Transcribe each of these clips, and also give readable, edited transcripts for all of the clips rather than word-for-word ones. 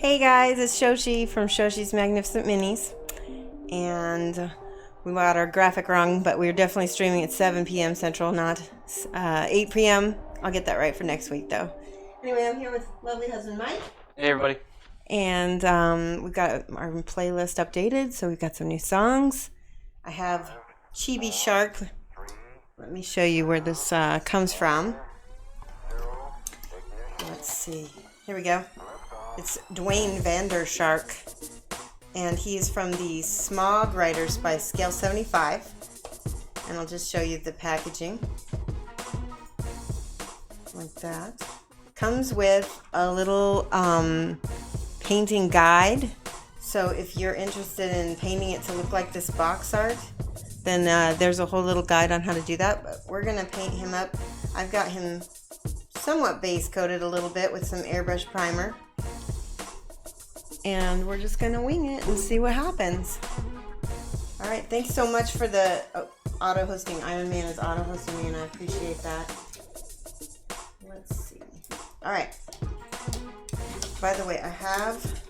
Hey guys, it's Shoshi from Shoshi's Magnificent Minis, and we got our graphic wrong, but we're definitely streaming at 7 p.m. Central, not 8 p.m. I'll get that right for next week, though. Anyway, I'm here with lovely husband Mike. Hey everybody. And we've got our playlist updated, so we've got some new songs. I have Chibi Shark. Let me show you where this comes from. Let's see. Here we go. It's Dwayne Vandershark, and he's from the Smog Writers by Scale75. And I'll just show you the packaging. Like that. Comes with a little painting guide. So if you're interested in painting it to look like this box art, then there's a whole little guide on how to do that. But we're going to paint him up. I've got him somewhat base coated a little bit with some airbrush primer. And we're just going to wing it and see what happens. All right, thanks so much for the auto hosting. Iron Man is auto hosting me, and I appreciate that. Let's see. All right. By the way, I have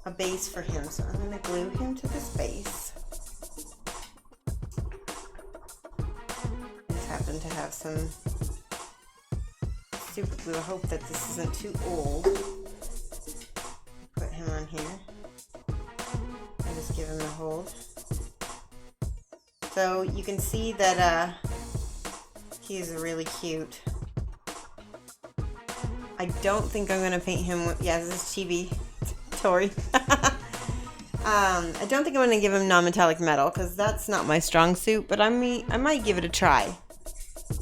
a base for him, so I'm going to glue him to this base. I just happen to have some super glue. I hope that this isn't too old. Put him on here and just give him a hold. So you can see that he's really cute. I don't think I'm going to paint him with, yeah, this is Chibi, Tori. I don't think I'm going to give him non-metallic metal because that's not my strong suit, but I might give it a try.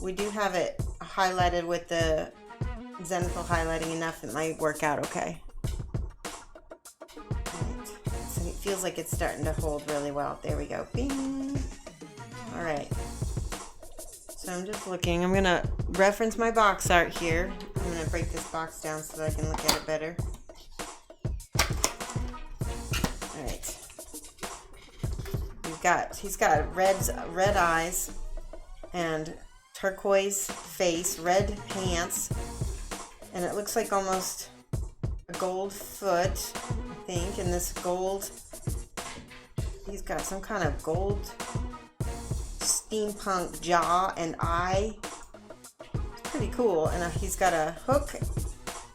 We do have it highlighted with the zenithal highlighting enough, it might work out okay. So it feels like it's starting to hold really well. There we go. Bing. All right. So I'm just looking. I'm going to reference my box art here. I'm going to break this box down so that I can look at it better. All right. He's got red eyes and turquoise face, red pants, and it looks like almost a gold foot, I think, and this gold, he's got some kind of gold steampunk jaw and eye. It's pretty cool. And he's got a hook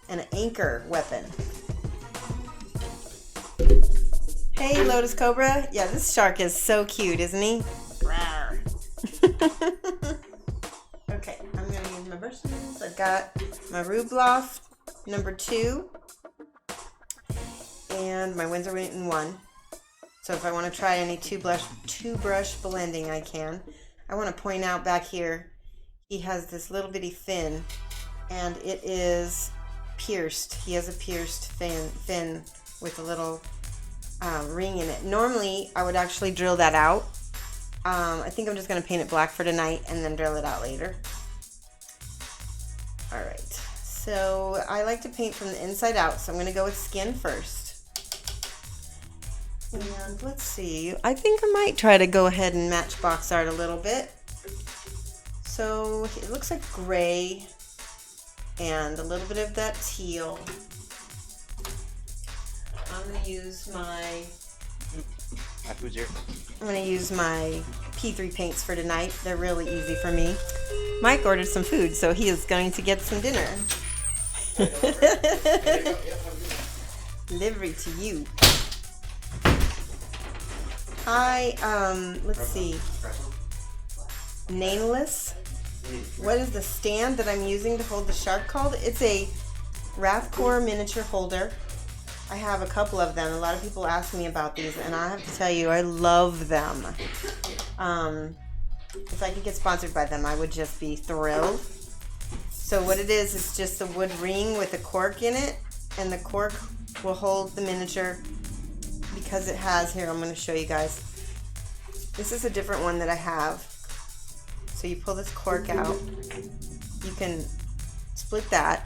and an anchor weapon. Hey, Lotus Cobra. Yeah, this shark is so cute, isn't he? Okay, I'm going to use my brushes. I've got my Rubloff number 2 and my Winsor Newton 1. So if I want to try any two brush blending, I can. I want to point out back here, he has this little bitty fin, and it is pierced. He has a pierced fin with a little ring in it. Normally, I would actually drill that out. I think I'm just going to paint it black for tonight and then drill it out later. All right, so I like to paint from the inside out, so I'm going to go with skin first. And let's see, I think I might try to go ahead and match box art a little bit. So it looks like gray and a little bit of that teal. I'm going to use my P3 paints for tonight. They're really easy for me. Mike ordered some food, so he is going to get some dinner. Delivery to you. Hi, let's see. Nameless. What is the stand that I'm using to hold the shark called? It's a Rathcore miniature holder. I have a couple of them. A lot of people ask me about these, and I have to tell you, I love them. If I could get sponsored by them, I would just be thrilled. So what it is, it's just a wood ring with a cork in it, and the cork will hold the miniature because it has, here, I'm going to show you guys. This is a different one that I have. So you pull this cork out, you can split that,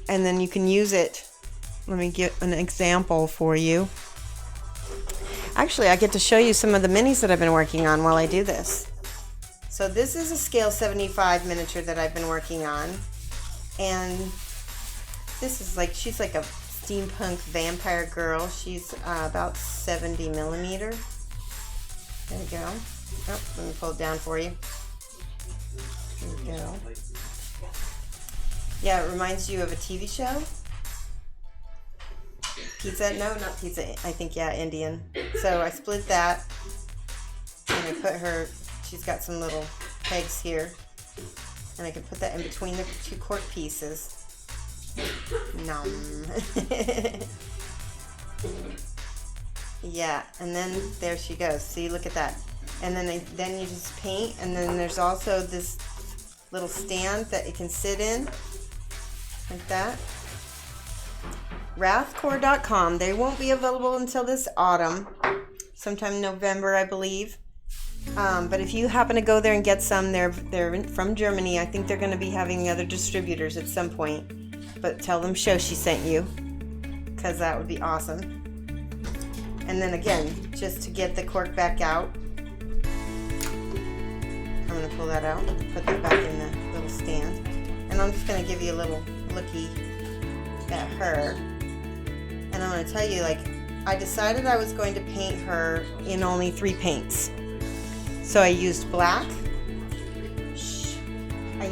and then you can use it. Let me get an example for you. Actually, I get to show you some of the minis that I've been working on while I do this. So this is a Scale75 miniature that I've been working on, and this is like, she's like a steampunk vampire girl. She's about 70 millimeter. There you go. Oh, let me pull it down for you. There you go. Yeah, it reminds you of a TV show. Pizza? No, not pizza. I think, yeah, Indian. So I split that. And I put her, she's got some little pegs here. And I can put that in between the 2 cork pieces. Nom. Yeah, and then there she goes. See, look at that. And then you just paint, and then there's also this little stand that it can sit in, like that. Wrathcore.com. They won't be available until this autumn, sometime in November, I believe. But if you happen to go there and get some, they're from Germany. I think they're going to be having other distributors at some point. But tell them Shoshi sent you, because that would be awesome. And then again, just to get the cork back out, I'm going to pull that out, put that back in the little stand. And I'm just going to give you a little looky at her. And I'm going to tell you, like, I decided I was going to paint her in only 3 paints. So I used black, I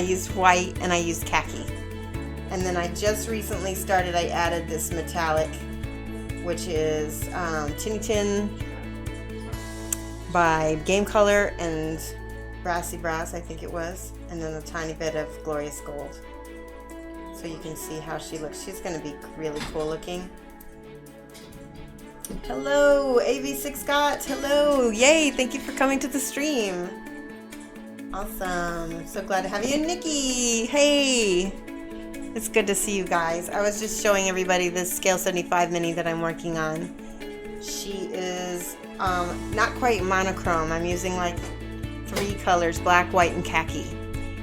used white, and I used khaki. And then I just recently started, I added this metallic, which is Tinny Tin by Game Color and Brassy Brass, I think it was. And then a tiny bit of Glorious Gold. So you can see how she looks. She's going to be really cool looking. Hello, AV6 Scott. Hello. Yay, thank you for coming to the stream. Awesome. So glad to have you. Nikki. Hey. It's good to see you guys. I was just showing everybody this Scale75 mini that I'm working on. She is not quite monochrome. I'm using like 3 colors, black, white, and khaki.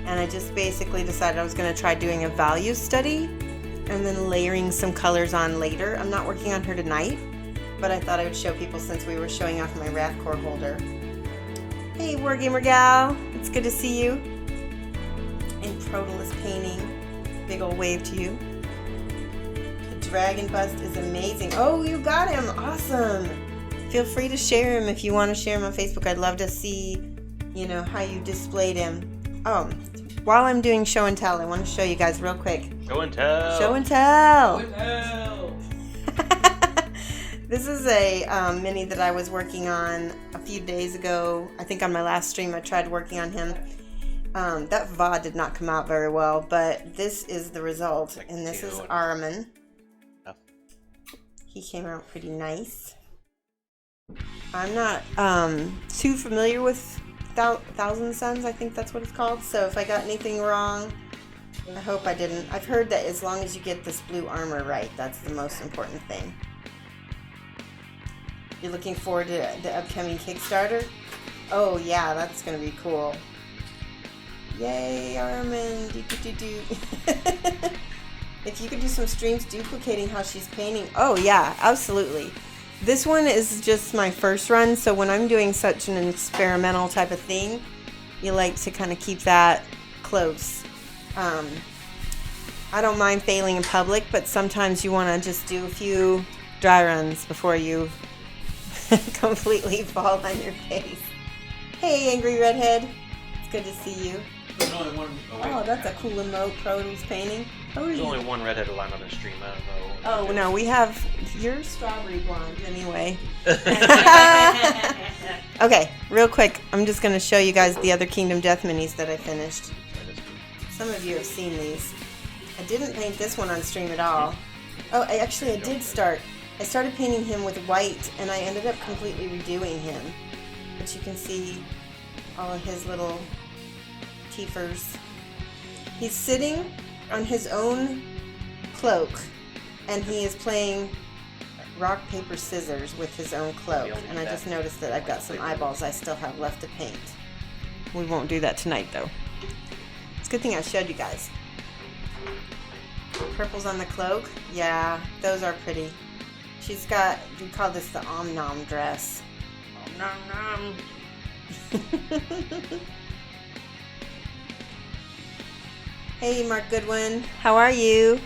And I just basically decided I was going to try doing a value study and then layering some colors on later. I'm not working on her tonight, but I thought I would show people since we were showing off my Wrathcore holder. Hey, Wargamer Gal. It's good to see you. And Protolis painting. Big old wave to you. The dragon bust is amazing. Oh, you got him. Awesome. Feel free to share him if you want to share him on Facebook. I'd love to see, you know, how you displayed him. Oh, while I'm doing show and tell, I want to show you guys real quick. Show and tell. Show and tell. Show and tell. This is a mini that I was working on a few days ago. I think on my last stream I tried working on him. That VOD did not come out very well, but this is the result. And this is Armin. Oh. He came out pretty nice. I'm not too familiar with Thousand Suns, I think that's what it's called. So if I got anything wrong, I hope I didn't. I've heard that as long as you get this blue armor right, that's the most important thing. You're looking forward to the upcoming Kickstarter? Oh yeah, that's gonna be cool. Yay, Armin! If you could do some streams duplicating how she's painting. Oh yeah, absolutely. This one is just my first run, so when I'm doing such an experimental type of thing, you like to kind of keep that close. I don't mind failing in public, but sometimes you want to just do a few dry runs before you completely fall on your face. Hey, Angry Redhead. It's good to see you. There's only one. Oh, that's a cool emote Produce painting. There's only one redhead aligned on the stream. I don't know. Oh, no, we have... You're strawberry blonde anyway. Okay, real quick. I'm just going to show you guys the other Kingdom Death minis that I finished. Some of you have seen these. I didn't paint this one on stream at all. Oh, I did start. I started painting him with white, and I ended up completely redoing him. But you can see all of his little teethers. He's sitting on his own cloak, and he is playing rock, paper, scissors with his own cloak. And I just noticed that I've got some eyeballs I still have left to paint. We won't do that tonight, though. It's a good thing I showed you guys. Purples on the cloak. Yeah, those are pretty. She's got, we call this the Om Nom dress. Om Nom Nom. Hey, Mark Goodwin. How are you?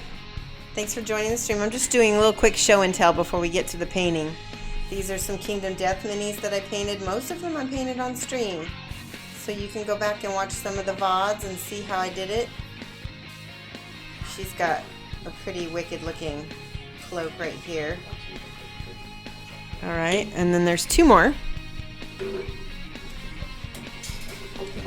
Thanks for joining the stream. I'm just doing a little quick show and tell before we get to the painting. These are some Kingdom Death minis that I painted. Most of them I painted on stream. So you can go back and watch some of the VODs and see how I did it. She's got a pretty wicked looking cloak right here. Alright, and then there's two more.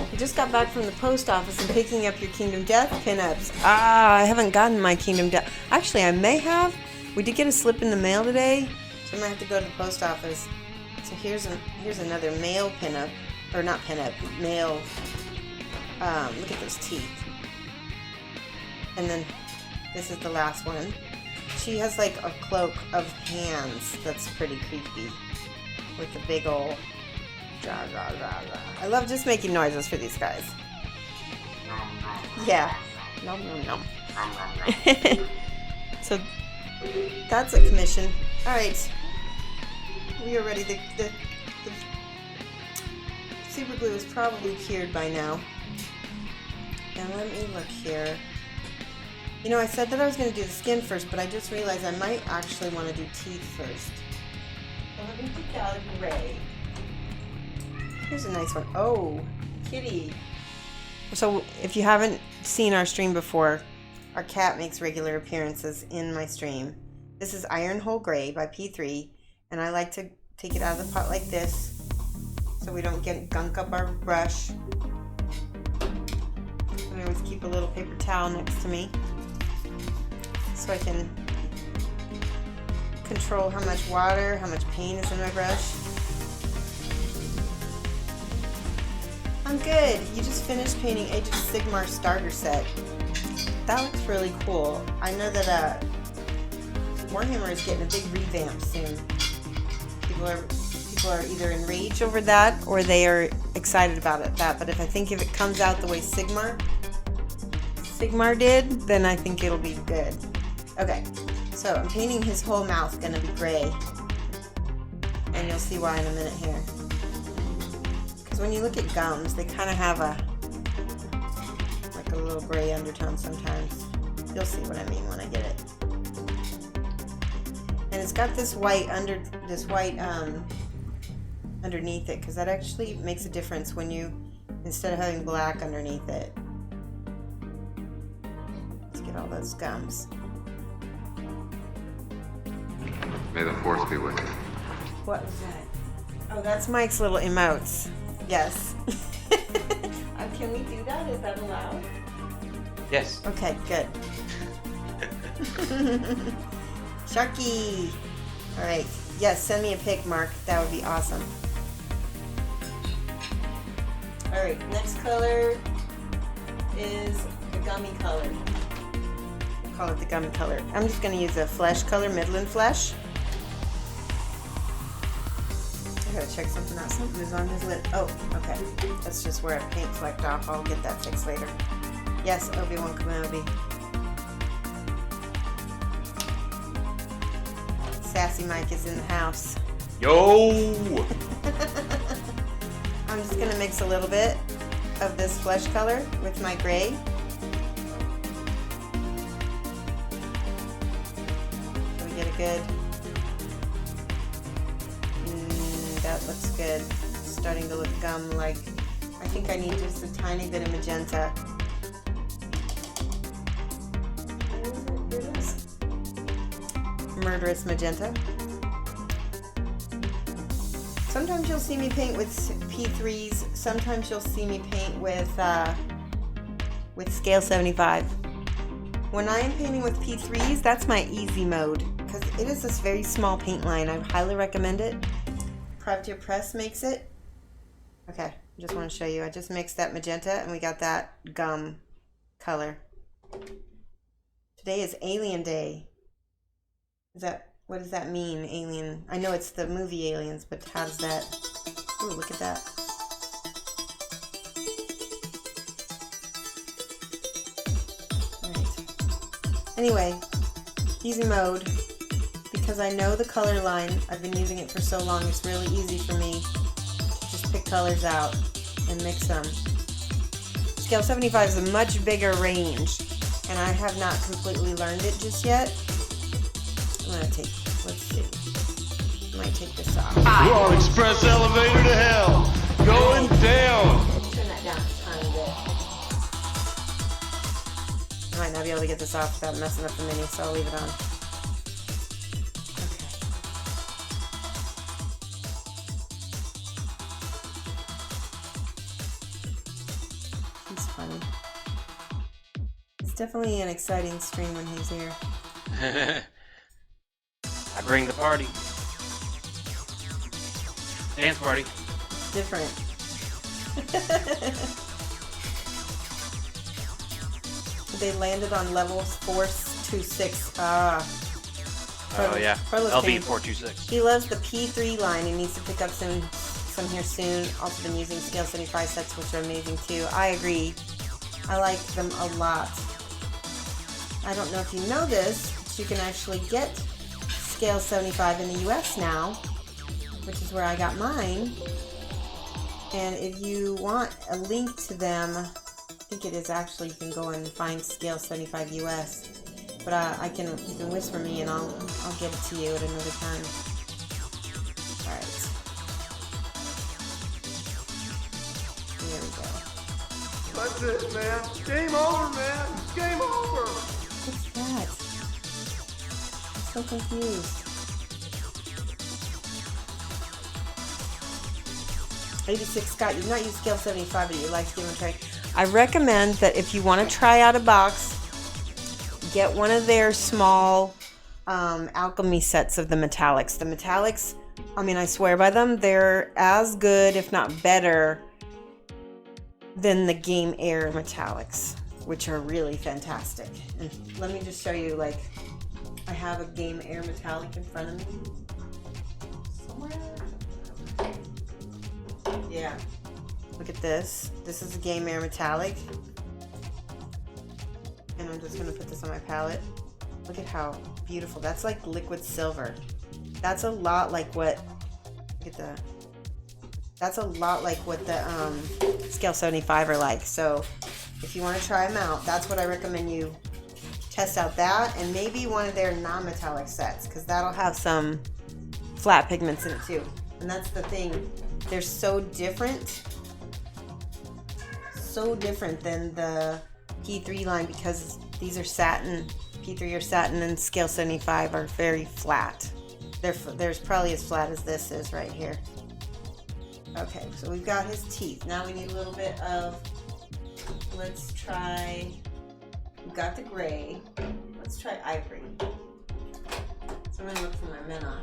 I just got back from the post office and picking up your Kingdom Death pinups. I haven't gotten my Kingdom Death. Actually, I may have. We did get a slip in the mail today, so I might have to go to the post office. So here's another male pinup, or not pinup, male. Look at those teeth. And then this is the last one. She has like a cloak of hands that's pretty creepy, with the big ol'. I love just making noises for these guys. Yeah. Nom nom nom. So that's a commission. Alright. We are ready. The super glue is probably cured by now. Now let me look here. You know, I said that I was going to do the skin first, but I just realized I might actually want to do teeth first. So let me pick out a gray. Here's a nice one. Oh, kitty. So if you haven't seen our stream before, our cat makes regular appearances in my stream. This is Iron Hole Gray by P3, and I like to take it out of the pot like this so we don't gunk up our brush. I always keep a little paper towel next to me so I can control how much water, how much paint is in my brush. I'm good. You just finished painting Age of Sigmar starter set. That looks really cool. I know that Warhammer is getting a big revamp soon. People are either enraged over that or they are excited about it. But if it comes out the way Sigmar did, then I think it'll be good. Okay, so I'm painting his whole mouth, gonna be gray, and you'll see why in a minute here. When you look at gums, they kind of have a little gray undertone sometimes. You'll see what I mean when I get it. And it's got this white underneath it, because that actually makes a difference when you, instead of having black underneath it. Let's get all those gums. May the force be with you. What was that? Oh, that's Mike's little emotes. Yes. Can we do that? Is that allowed? Yes. Okay, good. Sharky! Alright. Yes, send me a pic, Mark. That would be awesome. Alright, next color is the gummy color. We'll call it the gummy color. I'm just going to use a flesh color, Midland Flesh. I gotta check something out. Something is on his lip. Oh, okay. That's just where I paint flecked off. I'll get that fixed later. Yes, Obi-Wan Kenobi. Sassy Mike is in the house. Yo! I'm just gonna mix a little bit of this flesh color with my gray. So we get a good. That looks good. It's starting to look gum-like. I think I need just a tiny bit of magenta. Here it is. Murderous magenta. Sometimes you'll see me paint with P3s. Sometimes you'll see me paint with Scale75. When I am painting with P3s, that's my easy mode, because it is this very small paint line. I highly recommend it. Privateer Press makes it. Okay, I just want to show you. I just mixed that magenta and we got that gum color. Today is Alien Day. What does that mean, Alien? I know it's the movie Aliens, but how does that... Ooh, look at that. Alright. Anyway, easy mode. Because I know the color line, I've been using it for so long, it's really easy for me to just pick colors out and mix them. Scale 75 is a much bigger range. and I have not completely learned it just yet. I'm gonna take, let's see. I might take this off. We're on express elevator to hell. Going down. Turn that down a tiny bit. I might not be able to get this off without messing up the mini, so I'll leave it on. Okay. He's funny. It's definitely an exciting stream when he's here. I bring the party. Dance party. Different. They landed on levels 4 to 6. Oh yeah. Carlos LB saying 426. he loves the P3 line and needs to pick up some here soon. Also been using Scale75 sets, which are amazing too. I agree. I like them a lot. I don't know if you know this, but you can actually get Scale75 in the US now, which is where I got mine. And if you want a link to them, I think it is actually, you can go and find Scale75 US. But you can whisper me and I'll get it to you at another time. Alright. There we go. That's it, man. Game over, man. Game over. What's that? I'm so confused. 86 Scott, you've not used Scale75, but you like to give them a try. I recommend that if you want to try out a box, get one of their small alchemy sets of the metallics. The metallics, I mean, I swear by them, they're as good, if not better, than the Game Air metallics, which are really fantastic. And let me just show you, like, I have a Game Air metallic in front of me. Somewhere. Yeah. Look at this. This is a Game Air metallic. And I'm just going to put this on my palette. Look at how beautiful. That's like liquid silver. That's a lot like what, look at that. That's a lot like what the Scale75 are like. So if you want to try them out, that's what I recommend you test out, that and maybe one of their non-metallic sets, because that'll have some flat pigments in it too. And that's the thing. They're so different than the P3 line, because these are satin. P3 are satin and Scale75 are very flat. They're probably as flat as this is right here. Okay, so we've got his teeth. Now we need a little bit of, let's try, we've got the gray. Let's try ivory. So I'm gonna look for my Menoth.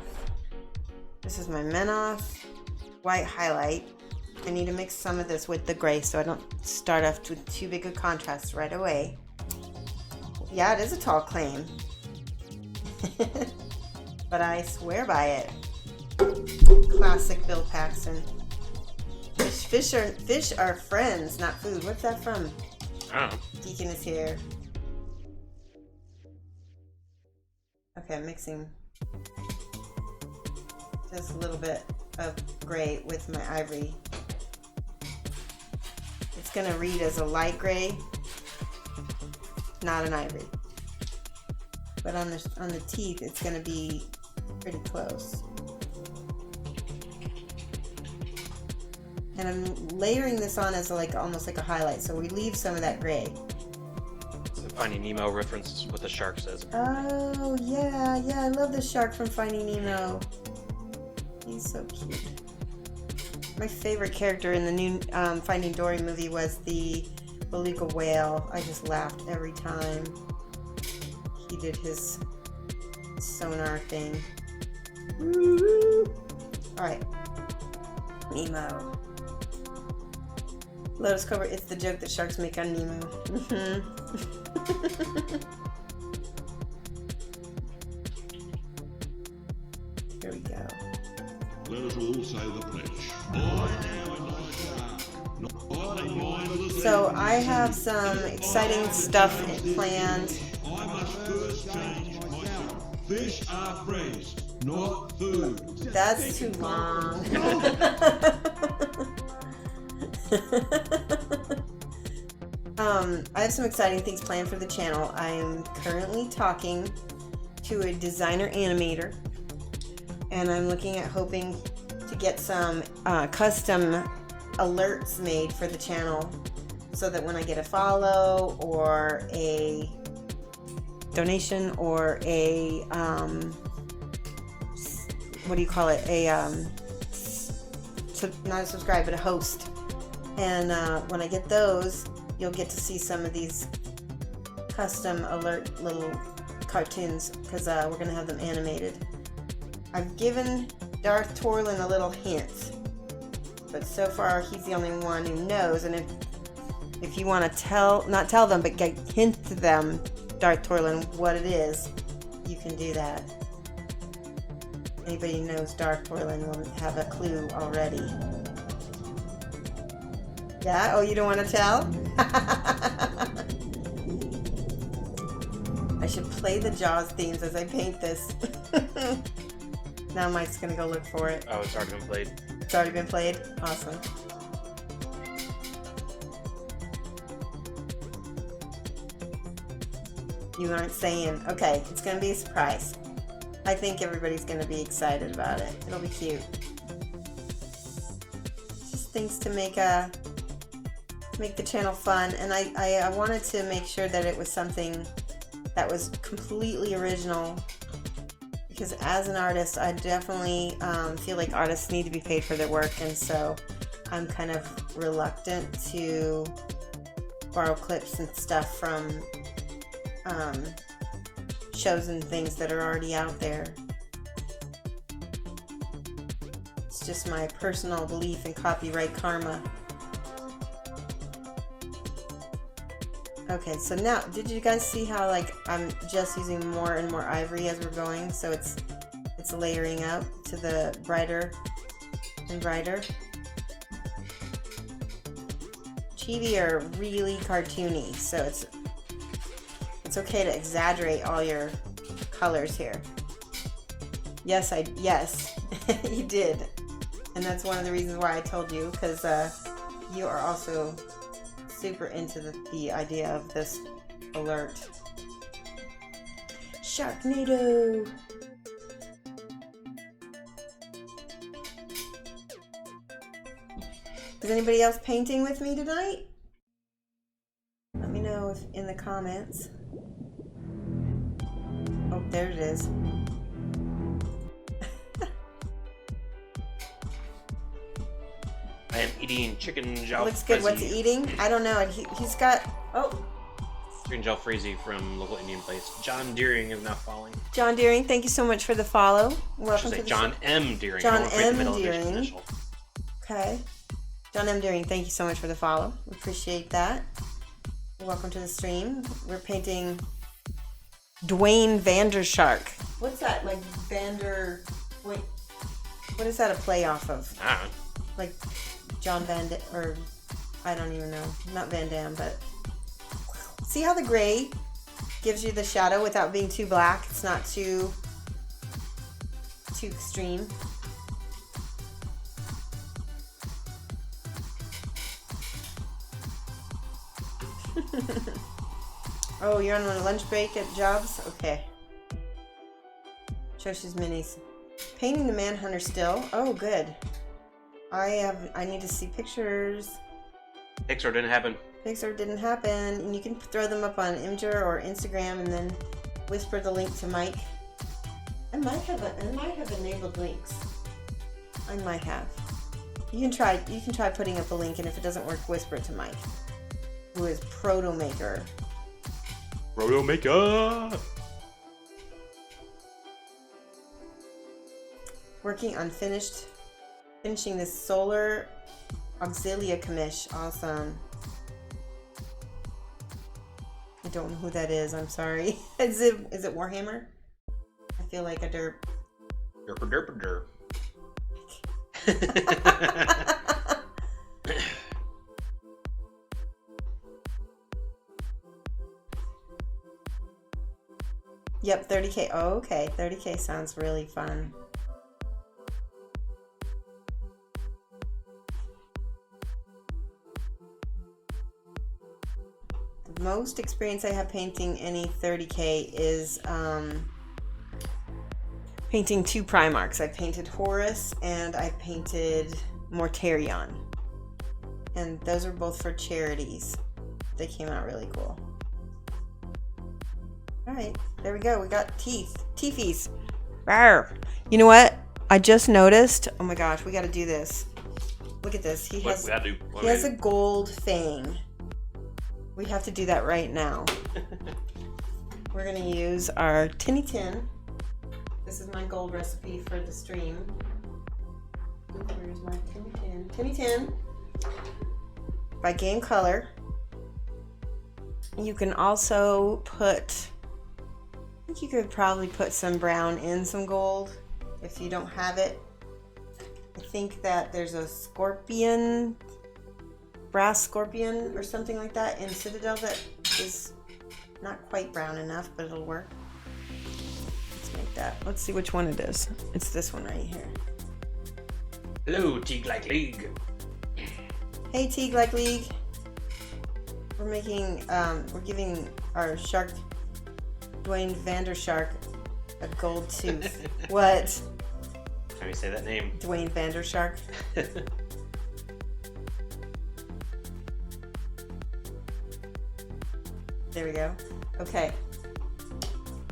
This is my Menoth white highlight. I need to mix some of this with the gray so I don't start off with too big a contrast right away. Yeah, it is a tall claim. But I swear by it. Classic Bill Paxton. Fish are friends, not food. What's that from? I don't know. Deacon is here. Okay, I'm mixing just a little bit of gray with my ivory. It's gonna read as a light gray, not an ivory. But on the teeth, it's gonna be pretty close. And I'm layering this on as almost like a highlight, so we leave some of that gray. Finding Nemo reference what the shark says. Oh yeah, I love the shark from Finding Nemo. He's so cute. My favorite character in the new Finding Dory movie was the beluga whale. I just laughed every time he did his sonar thing. Alright. Nemo. Lotus Cobra, it's the joke that sharks make on Nemo. Here we go. Let us all say the pledge. So I have some exciting stuff planned. I must first change myself. Fish are friends, not food. That's too long. I have some exciting things planned for the channel. I am currently talking to a designer animator, and I'm looking at hoping to get some custom alerts made for the channel, so that when I get a follow or a donation or a what do you call it, a not a subscribe but a host, and when I get those, you'll get to see some of these custom alert little cartoons, because we're gonna have them animated. I've given Darth Torlin a little hint, but so far he's the only one who knows. And if you want to not tell them, but hint to them, Darth Torlin, what it is, you can do that. Anybody who knows Darth Torlin will have a clue already. Yeah? Oh, you don't want to tell? I should play the Jaws themes as I paint this. Now Mike's gonna go look for it. Oh, it's already been played. It's already been played? Awesome. You aren't saying. Okay, it's gonna be a surprise. I think everybody's gonna be excited about it. It'll be cute. Just things to make the channel fun, and I wanted to make sure that it was something that was completely original, because as an artist, I definitely feel like artists need to be paid for their work, and so I'm kind of reluctant to borrow clips and stuff from shows and things that are already out there. It's just my personal belief in copyright karma. Okay, so now, did you guys see how like I'm just using more and more ivory as we're going, so it's layering up to the brighter and brighter? Chibi are really cartoony, so it's okay to exaggerate all your colors here. Yes, you did, and that's one of the reasons why I told you, because you are also super into the idea of this alert. Sharknado! Is anybody else painting with me tonight? Let me know if in the comments. Oh, there it is. I am eating chicken jalfrezi. Looks good. What's he eating? I don't know. He's got... Oh. Chicken jalfrezi from local Indian place. John Deering is now following. John Deering, thank you so much for the follow. Welcome to the John M. Deering. John Don't break the M. middle of his Deering. initial. Okay. John M. Deering, thank you so much for the follow. We appreciate that. Welcome to the stream. We're painting Dwayne Vandershark. What's that? Like Wait. What is that a play off of? Ah. Like John Van Damme, or I don't even know. Not Van Damme, but see how the gray gives you the shadow without being too black? It's not too extreme. Oh, you're on a lunch break at Jobs? Okay. Josh's minis. Painting the Manhunter still. Oh, good. I need to see pictures. Pixar didn't happen. Pixar didn't happen. And you can throw them up on Imgur or Instagram and then whisper the link to Mike. I might have enabled links. I might have. You can try putting up a link, and if it doesn't work, whisper it to Mike, who is Proto Maker. Proto Maker! Working on finishing this solar auxilia commish. Awesome. I don't know who that is. I'm sorry. Is it Warhammer? I feel like a derp. Derp. Yep, 30K. Oh, okay. 30K sounds really fun. most experience I have painting any 30K is painting 2 Primarchs. I painted Horus and I painted Mortarion. And those are both for charities. They came out really cool. Alright, there we go. We got teeth. Teethies. Rawr. You know what? I just noticed. Oh my gosh, we gotta do this. Look at this. He has a gold fang. We have to do that right now. We're gonna use our Tinny Tin. This is my gold recipe for the stream. Where's my Tinny Tin? Tinny Tin by Game Color. You can also put, I think you could probably put some brown in some gold if you don't have it. I think that there's a scorpion, brass scorpion or something like that in Citadel that is not quite brown enough, but it'll work. Let's make that. Let's see which one it is. It's this one right here. Hello, Teague Like League. Hey, Teague Like League. We're making, we're giving our shark, Dwayne Vandershark, a gold tooth. What? Can we say that name? Dwayne Vandershark. There we go. Okay.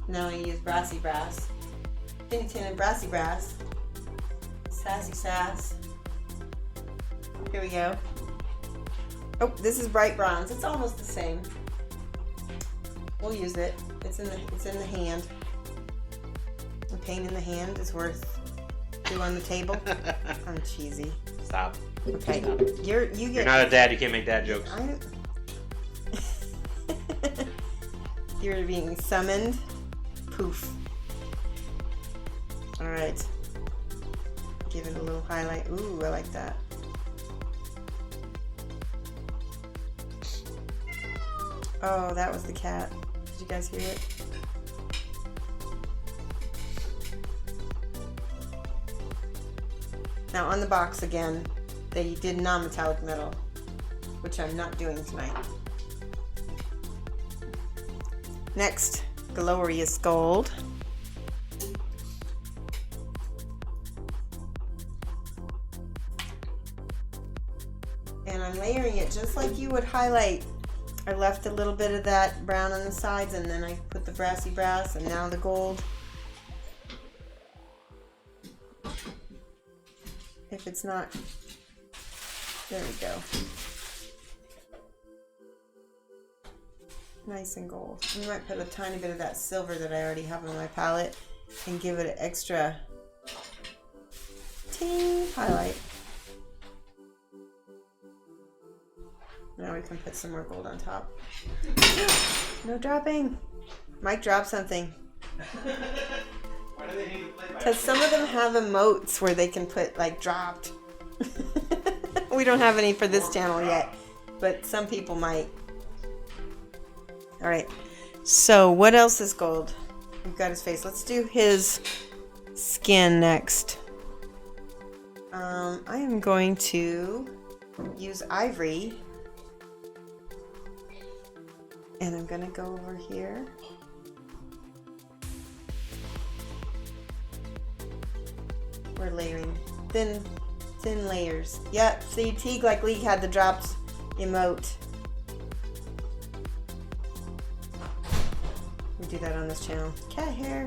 Now I use Brassy Brass. Tinny Tin and Brassy Brass. Sassy Sass. Here we go. Oh, this is bright bronze. It's almost the same. We'll use it. It's in the hand. A pain in the hand is worth 2 on the table. I'm cheesy. Stop. Okay. Stop. You're not a dad. You can't make dad jokes. You're being summoned. Poof. All right. Give it a little highlight. Ooh, I like that. Oh, that was the cat. Did you guys hear it? Now on the box again, they did non-metallic metal, which I'm not doing tonight. Next, glorious gold. And I'm layering it just like you would highlight. I left a little bit of that brown on the sides and then I put the brassy brass and now the gold. If it's not, there we go. Nice and gold. We might put a tiny bit of that silver that I already have on my palette and give it an extra ting highlight. Now we can put some more gold on top. No dropping. Mike, drop something. Why do they need to play by? Because some of them have emotes where they can put like dropped. We don't have any for this channel yet, but some people might. All right. So what else is gold? We've got his face. Let's do his skin next. I am going to use ivory. And I'm gonna go over here. We're layering thin layers. Yep, see, Teague Like League had the dropped emote. We do that on this channel. Cat hair.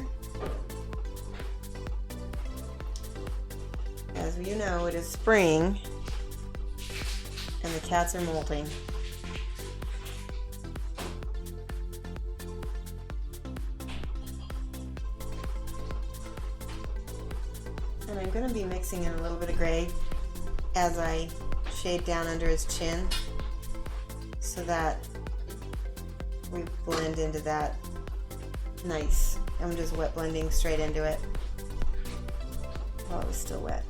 As you know, it is spring and the cats are molting. And I'm going to be mixing in a little bit of gray as I shade down under his chin so that we blend into that nice. I'm just wet blending straight into it while it was still wet.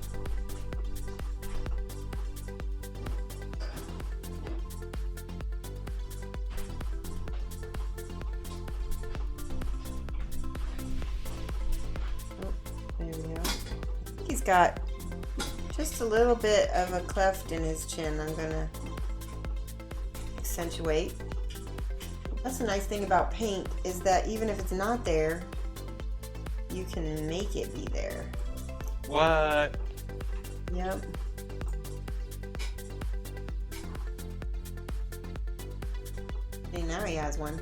Oh, there we go. He's got just a little bit of a cleft in his chin. I'm gonna accentuate. That's the nice thing about paint, is that even if it's not there, you can make it be there. What? Yep. See, now he has one.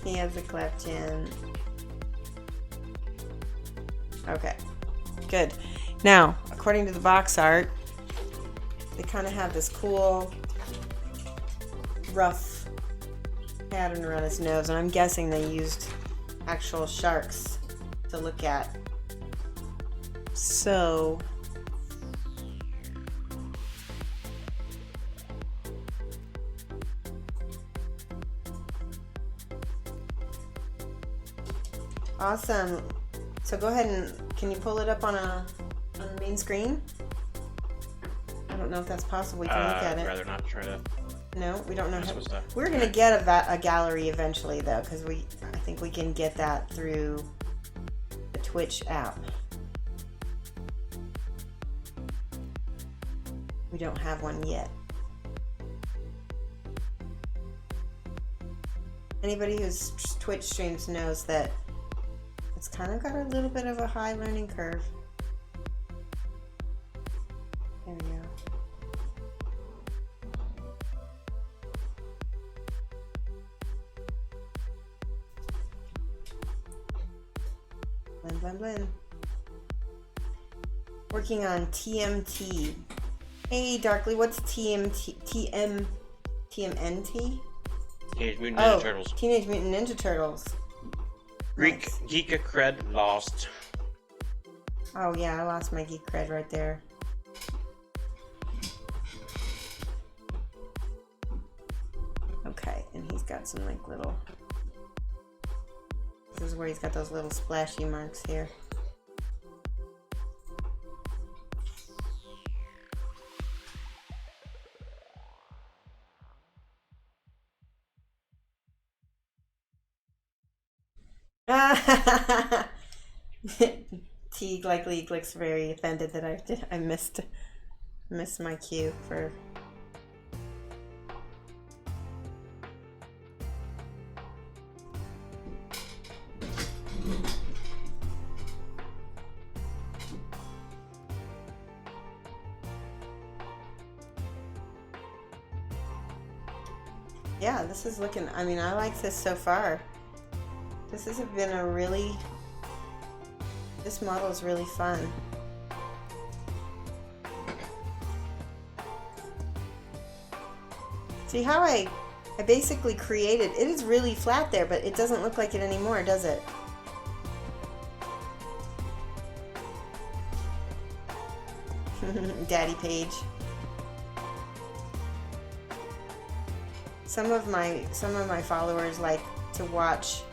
He has a cleft chin. Okay, good. Now, according to the box art, they kind of have this cool, rough pattern around his nose, and I'm guessing they used actual sharks to look at. So, awesome. So go ahead and, can you pull it up on the main screen? I don't know if that's possible. We can look at I'd it. rather not try to. No, we don't know how. Supposed to. We're gonna get a gallery eventually, though, because I think we can get that through the Twitch app. We don't have one yet. Anybody who's Twitch streams knows that it's kind of got a little bit of a high learning curve. There we go. Blend, blend, blend. Working on TMT. Hey, Darkly, what's TMNT? Teenage Mutant Ninja Oh, Turtles. Teenage Mutant Ninja Turtles. Greek Nice. Geeka Cred lost. Oh yeah, I lost my geek cred right there. Okay, and he's got some like little... This is where he's got those little splashy marks here. Teague likely looks very offended that I missed my cue for... Yeah, this is looking, I mean, I like this so far. This has been a really, this model is really fun. See how I basically created, it is really flat there, but it doesn't look like it anymore, does it? Daddy Page. Some of my followers like to watch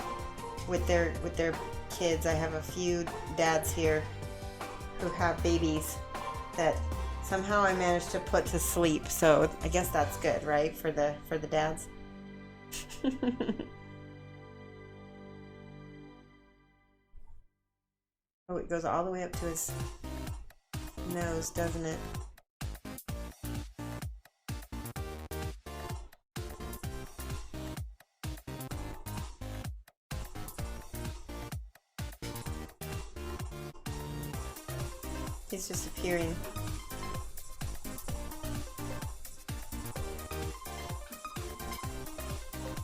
with their kids. I have a few dads here who have babies that somehow I managed to put to sleep. So I guess that's good, right? For the dads. Oh, it goes all the way up to his nose, doesn't it? He's just appearing.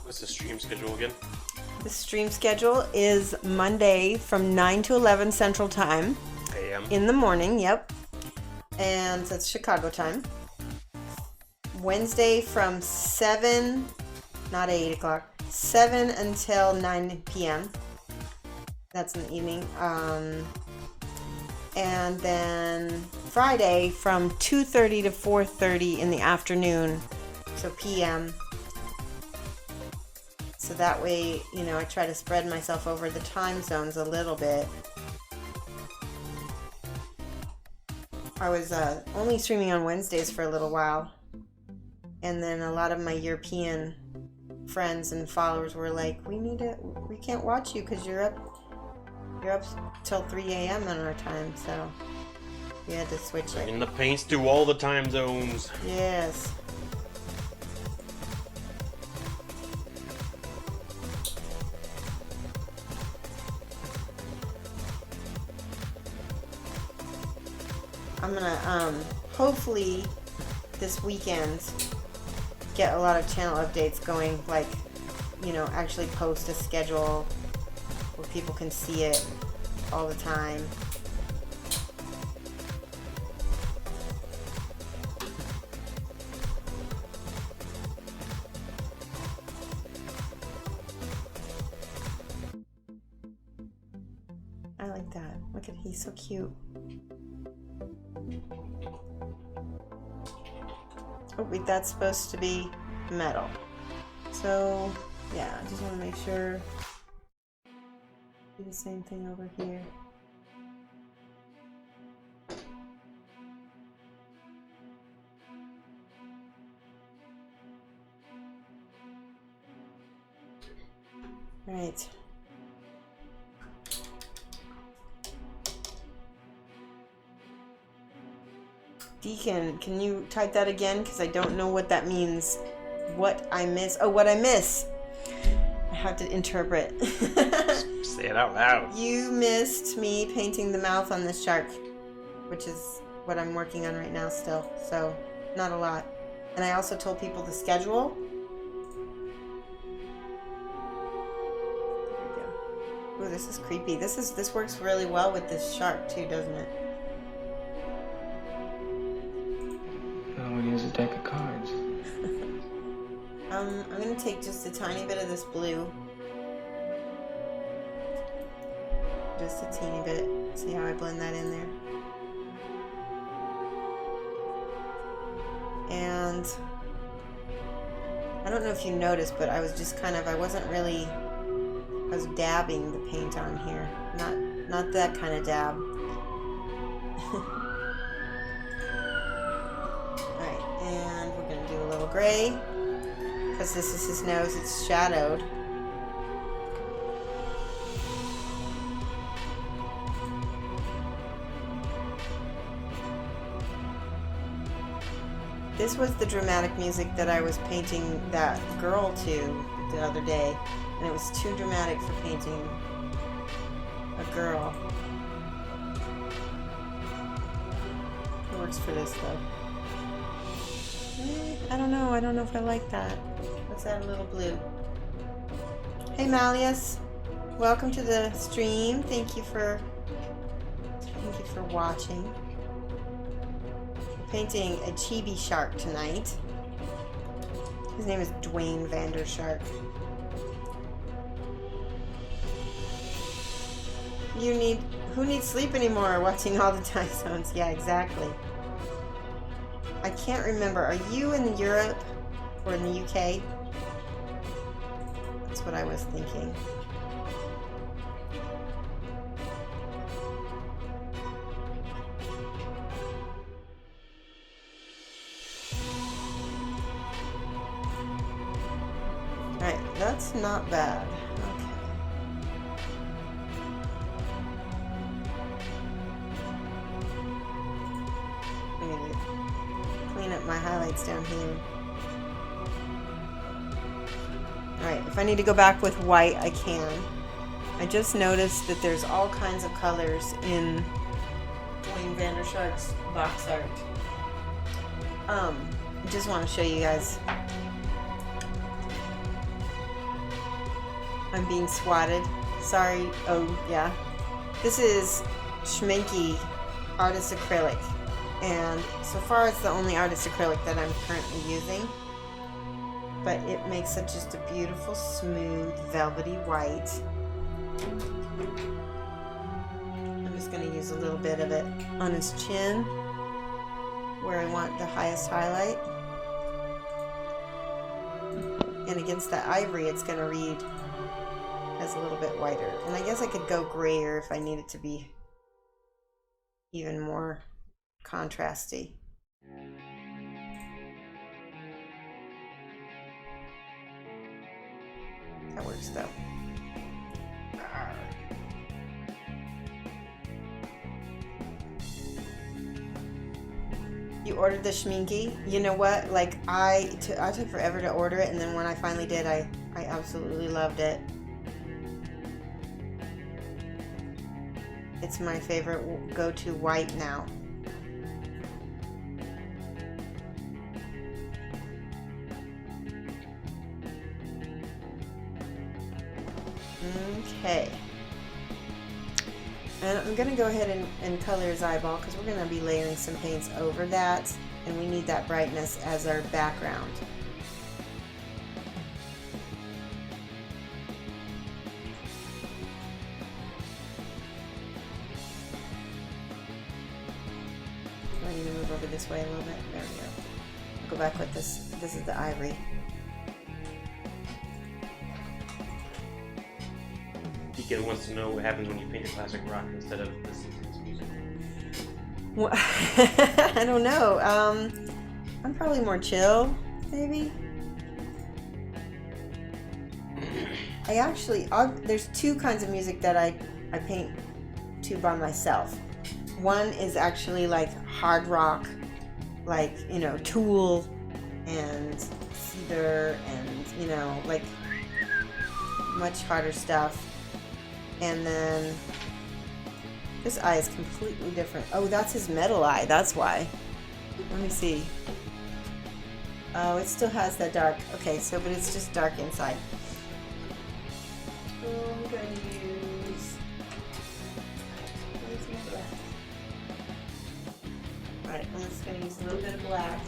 What's the stream schedule again? The stream schedule is Monday from 9 to 11 Central Time. AM. In the morning, yep. And that's Chicago time. Wednesday from 7, not 8 o'clock, 7 until 9 p.m. That's in the evening. And then Friday from 2:30 to 4:30 in the afternoon, so p.m. So that way, you know, I try to spread myself over the time zones a little bit. I was only streaming on Wednesdays for a little while, and then a lot of my European friends and followers were like, we can't watch you because you're up You're up till 3 a.m. on our time, so we had to switch it. And the paints through all the time zones. Yes. I'm gonna hopefully this weekend get a lot of channel updates going, like, you know, actually post a schedule where people can see it all the time. I like that. Look at, he's so cute. Oh wait, that's supposed to be metal. So yeah, I just want to make sure. Do the same thing over here. All right. Deacon, can you type that again? Because I don't know what that means. What I miss. Oh, what I miss. I have to interpret. Say it out loud. You missed me painting the mouth on this shark, which is what I'm working on right now still. So, not a lot. And I also told people the schedule. There we go. Ooh, this is creepy. This works really well with this shark too, doesn't it? I would use a deck of cards. I'm gonna take just a tiny bit of this blue. Just a teeny bit. See how I blend that in there. And I don't know if you noticed, but I was just kind of, I was dabbing the paint on here. Not that kind of dab. Alright, and we're gonna do a little gray. Because this is his nose, it's shadowed. This was the dramatic music that I was painting that girl to the other day, and it was too dramatic for painting a girl. It works for this though. I don't know if I like that. Let's add a little blue. Hey Malleus, welcome to the stream. Thank you for watching. We're painting a chibi shark tonight. His name is Dwayne Vandershark. Who needs sleep anymore watching all the time zones? Yeah, exactly. I can't remember. Are you in Europe or in the UK? That's what I was thinking. Alright, that's not bad. Okay. I need to clean up my highlights down here. Alright, if I need to go back with white, I can. I just noticed that there's all kinds of colors in Dwayne Vandershark's box art. I just want to show you guys. I'm being swatted. Sorry. Oh, yeah. This is Schminky Artist Acrylic. And so far it's the only artist acrylic that I'm currently using. But it makes it just a beautiful, smooth, velvety white. I'm just going to use a little bit of it on his chin, where I want the highest highlight. And against that ivory, it's going to read as a little bit whiter. And I guess I could go grayer if I need it to be even more contrasty. That works though. You ordered the schminky. You know what? Like, I took forever to order it, and then when I finally did, I absolutely loved it. It's my favorite go-to white now. Okay. And I'm going to go ahead and color his eyeball because we're going to be layering some paints over that, and we need that brightness as our background. I need to move over this way a little bit. There we go. I'll go back with this. This is the ivory. Deacon wants to know what happens when you paint a classic rock instead of this music. Well, I don't know. I'm probably more chill, maybe. There's two kinds of music that I paint to by myself. One is actually like hard rock, like, you know, Tool and Cedar and, you know, like much harder stuff. And then this eye is completely different. Oh, that's his metal eye. That's why. Let me see. Oh, it still has that dark. Okay, so, but it's just dark inside. Oh, I'm going to use... Where's my black? Alright, I'm just going to use a little bit of black.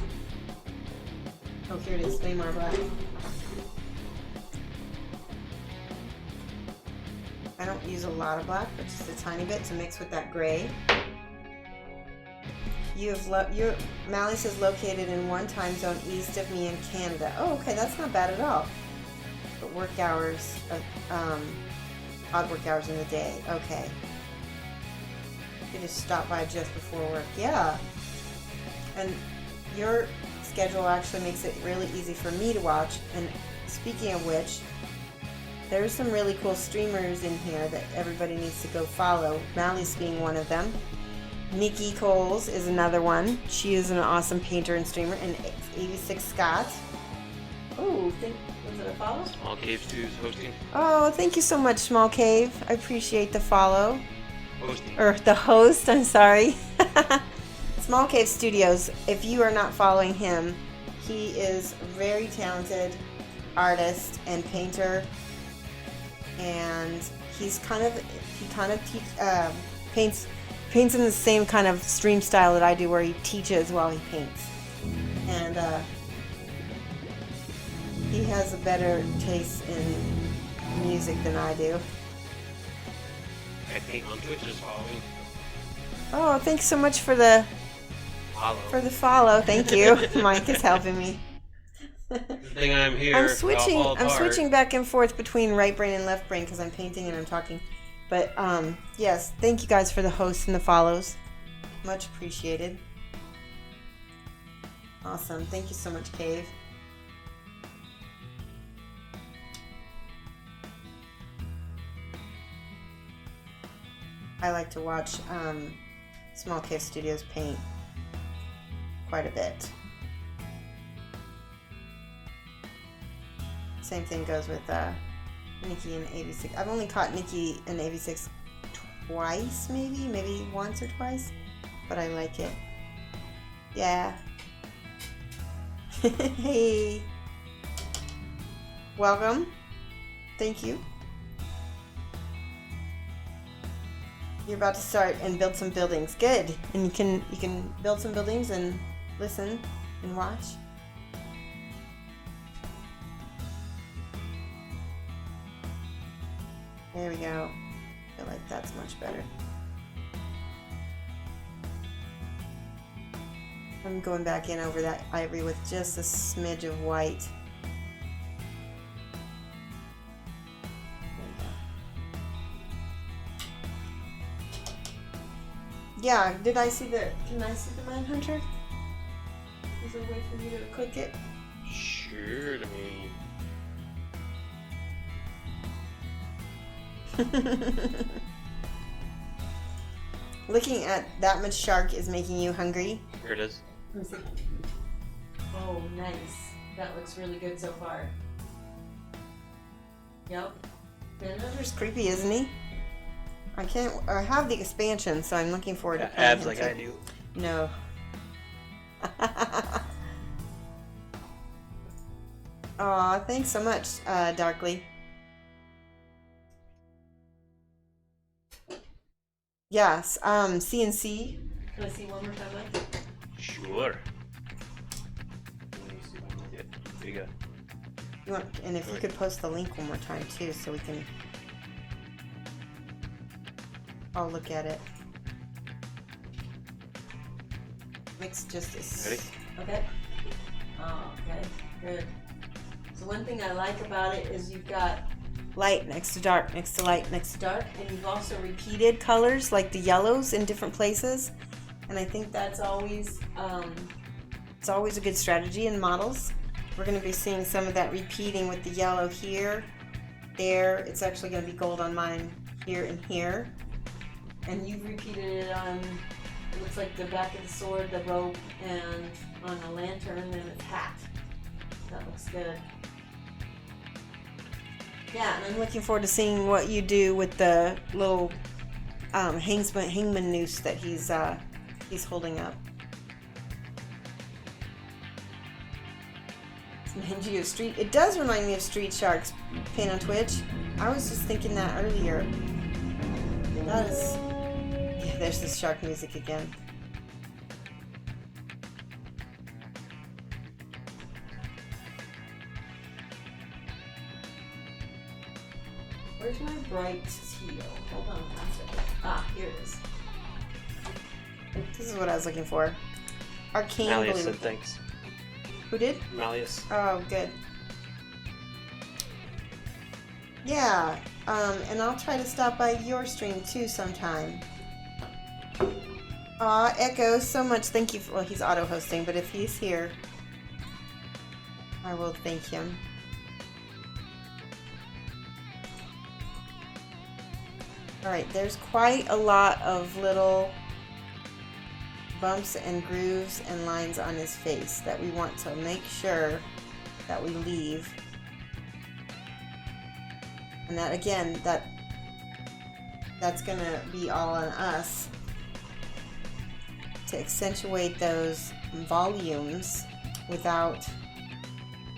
Oh, here it is. Neymar black. I don't use a lot of black, but just a tiny bit to mix with that gray. Mally's is located in one time zone east of me in Canada. Oh, okay, that's not bad at all. But work hours, odd work hours in the day. Okay. You just stop by just before work. Yeah. And your schedule actually makes it really easy for me to watch. And speaking of which, there's some really cool streamers in here that everybody needs to go follow. Mally's being one of them. Nikki Coles is another one. She is an awesome painter and streamer. And 86 Scott. Oh, was it a follow? Small Cave Studios hosting. Oh, thank you so much, Small Cave. I appreciate the follow. Hosting. Or the host, I'm sorry. Small Cave Studios, if you are not following him, he is a very talented artist and painter. And he paints in the same kind of stream style that I do, where he teaches while he paints, and he has a better taste in music than I do. I paint on Twitch as following. Oh, thanks so much for the follow. Thank you. Mike is helping me. Good thing I'm here. I'm switching back and forth between right brain and left brain because I'm painting and I'm talking. But yes, thank you guys for the hosts and the follows. Much appreciated. Awesome. Thank you so much, Cave. I like to watch Small Cave Studios paint quite a bit. Same thing goes with Nikki and 86. I've only caught Nikki and 86 twice, maybe once or twice, but I like it. Yeah. Hey. Welcome. Thank you. You're about to start and build some buildings. Good. And you can build some buildings and listen and watch. There we go. I feel like that's much better. I'm going back in over that ivory with just a smidge of white. There we go. Yeah, can I see the Manhunter? Is there a way for you to click it? Sure, to me. Looking at that much shark is making you hungry. Here it is. Let me see. Oh, nice. That looks really good so far. Yep. Bender's creepy, isn't he? I have the expansion, so I'm looking forward to playing Abs him like too. I do. No. Aw, thanks so much, Darkly. Yes, CNC. Can I see one more time, Mike? Sure. Yeah, there you go. You want, and if you could post the link one more time too, so we can all look at it. Mix just is. Ready? Okay. Oh, okay. Good. So one thing I like about it is you've got light next to dark, next to light, next to dark, and you've also repeated colors like the yellows in different places. And I think that's always it's always a good strategy in models. We're going to be seeing some of that repeating with the yellow here, there. It's actually going to be gold on mine here and here. And you've repeated it on, it looks like the back of the sword, the rope, and on the lantern and its hat. That looks good. Yeah, and I'm looking forward to seeing what you do with the little hangman noose that he's holding up. It's reminds you of Street. It does remind me of Street Sharks paint on Twitch. I was just thinking that earlier. It does. Yeah, there's the shark music again. Where's my bright teal? Hold on one second. Ah, here it is. This is what I was looking for. Arcane Malleus blue. said thanks. Who did? Malleus. Oh, good. Yeah, and I'll try to stop by your stream too sometime. Aw, Echo, so much. Thank you. Well, he's auto-hosting, but if he's here, I will thank him. Alright, there's quite a lot of little bumps and grooves and lines on his face that we want to make sure that we leave. And that, again, that's gonna be all on us to accentuate those volumes without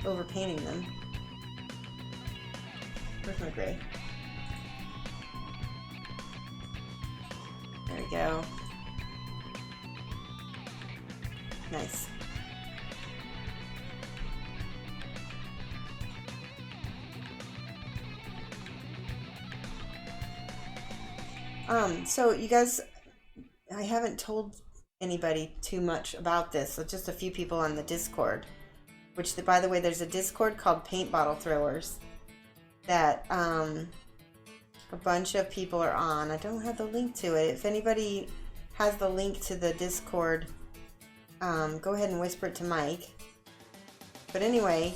overpainting them. Where's my gray? There we go. Nice. So you guys, I haven't told anybody too much about this, so just a few people on the Discord, which, by the way, there's a Discord called Paint Bottle Throwers that a bunch of people are on. I don't have the link to it. If anybody has the link to the Discord, go ahead and whisper it to Mike. But anyway,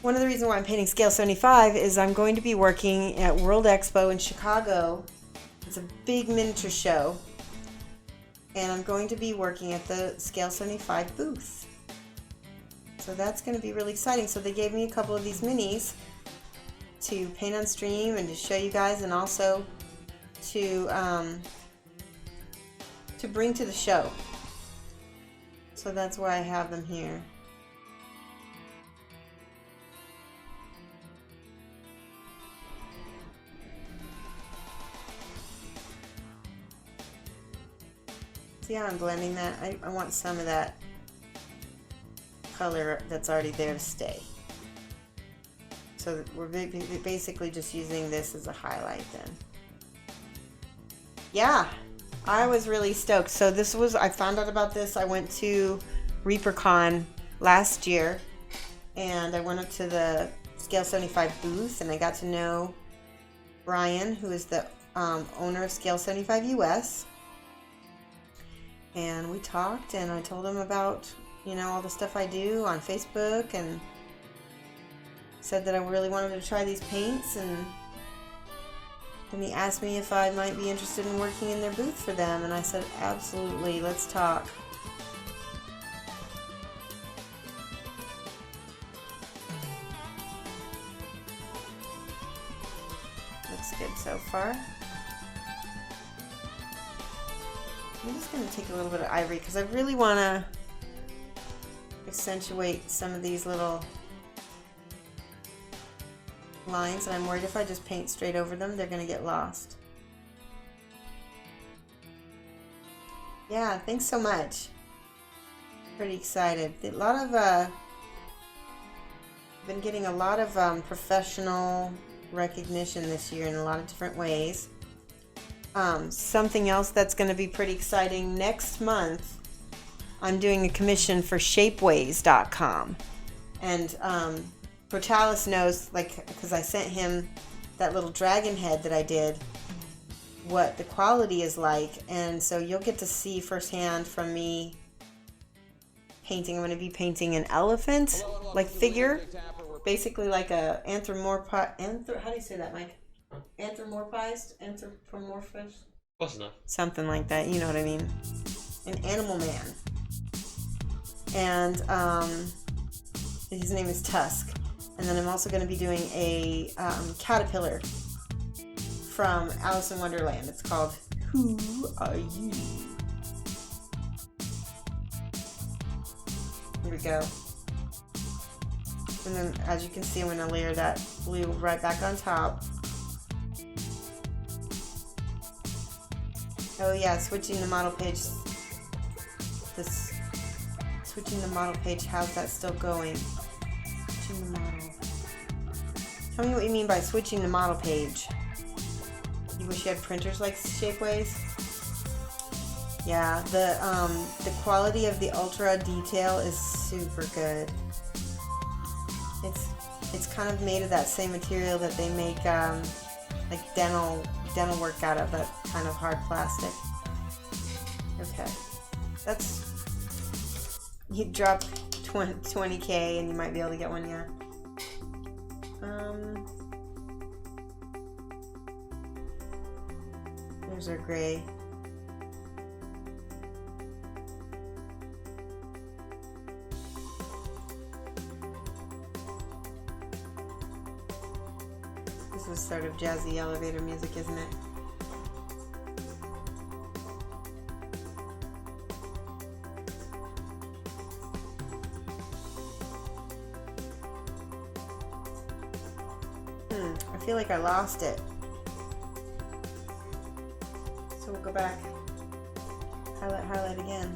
one of the reasons why I'm painting Scale75 is I'm going to be working at World Expo in Chicago. It's a big miniature show, and I'm going to be working at the Scale75 booth. So that's going to be really exciting. So they gave me a couple of these minis to paint on stream and to show you guys, and also to bring to the show. So that's why I have them here. See how I'm blending that? I want some of that color that's already there to stay. So we're basically just using this as a highlight then. Yeah, I was really stoked. So this was, I found out about this. I went to ReaperCon last year, and I went up to the Scale75 booth, and I got to know Brian, who is the owner of Scale75 US. And we talked, and I told him about, you know, all the stuff I do on Facebook, and said that I really wanted to try these paints, and then he asked me if I might be interested in working in their booth for them, and I said, absolutely, let's talk. Looks good so far. I'm just going to take a little bit of ivory because I really want to accentuate some of these little lines, and I'm worried if I just paint straight over them, they're going to get lost. Yeah, thanks so much. Pretty excited. A lot of been getting a lot of professional recognition this year in a lot of different ways. Something else that's going to be pretty exciting next month, I'm doing a commission for shapeways.com, and Portalis knows, like, because I sent him that little dragon head that I did, what the quality is like, and so you'll get to see firsthand from me painting. I'm going to be painting an elephant like figure, basically like a how do you say that, Mike? Anthropomorphized? Close enough. Something like that, you know what I mean? An animal man. And his name is Tusk. And then I'm also going to be doing a caterpillar from Alice in Wonderland. It's called Who Are You? Here we go. And then, as you can see, I'm going to layer that blue right back on top. Oh yeah, switching the model page. Switching the model page. How's that still going? Switching the model. Tell me what you mean by switching the model page. You wish you had printers like Shapeways? Yeah, the quality of the ultra detail is super good. It's kind of made of that same material that they make like dental work out of, that kind of hard plastic. Okay, that's, you drop 20K and you might be able to get one, yeah. There's our gray. This is sort of jazzy elevator music, isn't it? I feel like I lost it. So we'll go back. Highlight again.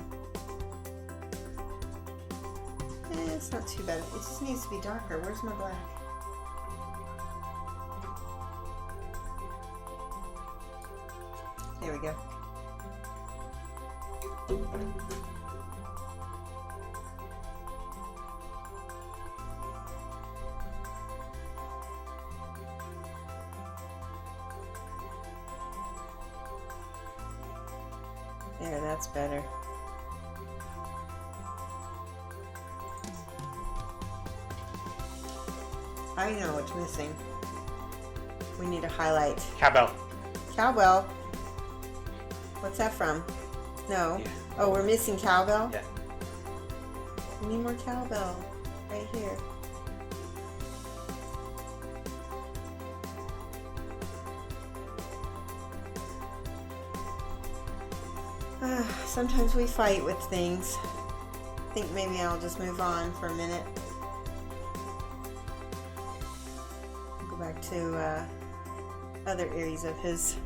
It's not too bad. It just needs to be darker. Where's my black? There we go. There, that's better. I know what's missing. We need a highlight. Cowbell. Cowbell. What's that from? No. Yeah. Oh, we're missing cowbell? Yeah. We need more cowbell. Right here. Sometimes we fight with things. I think maybe I'll just move on for a minute. Go back to other areas of his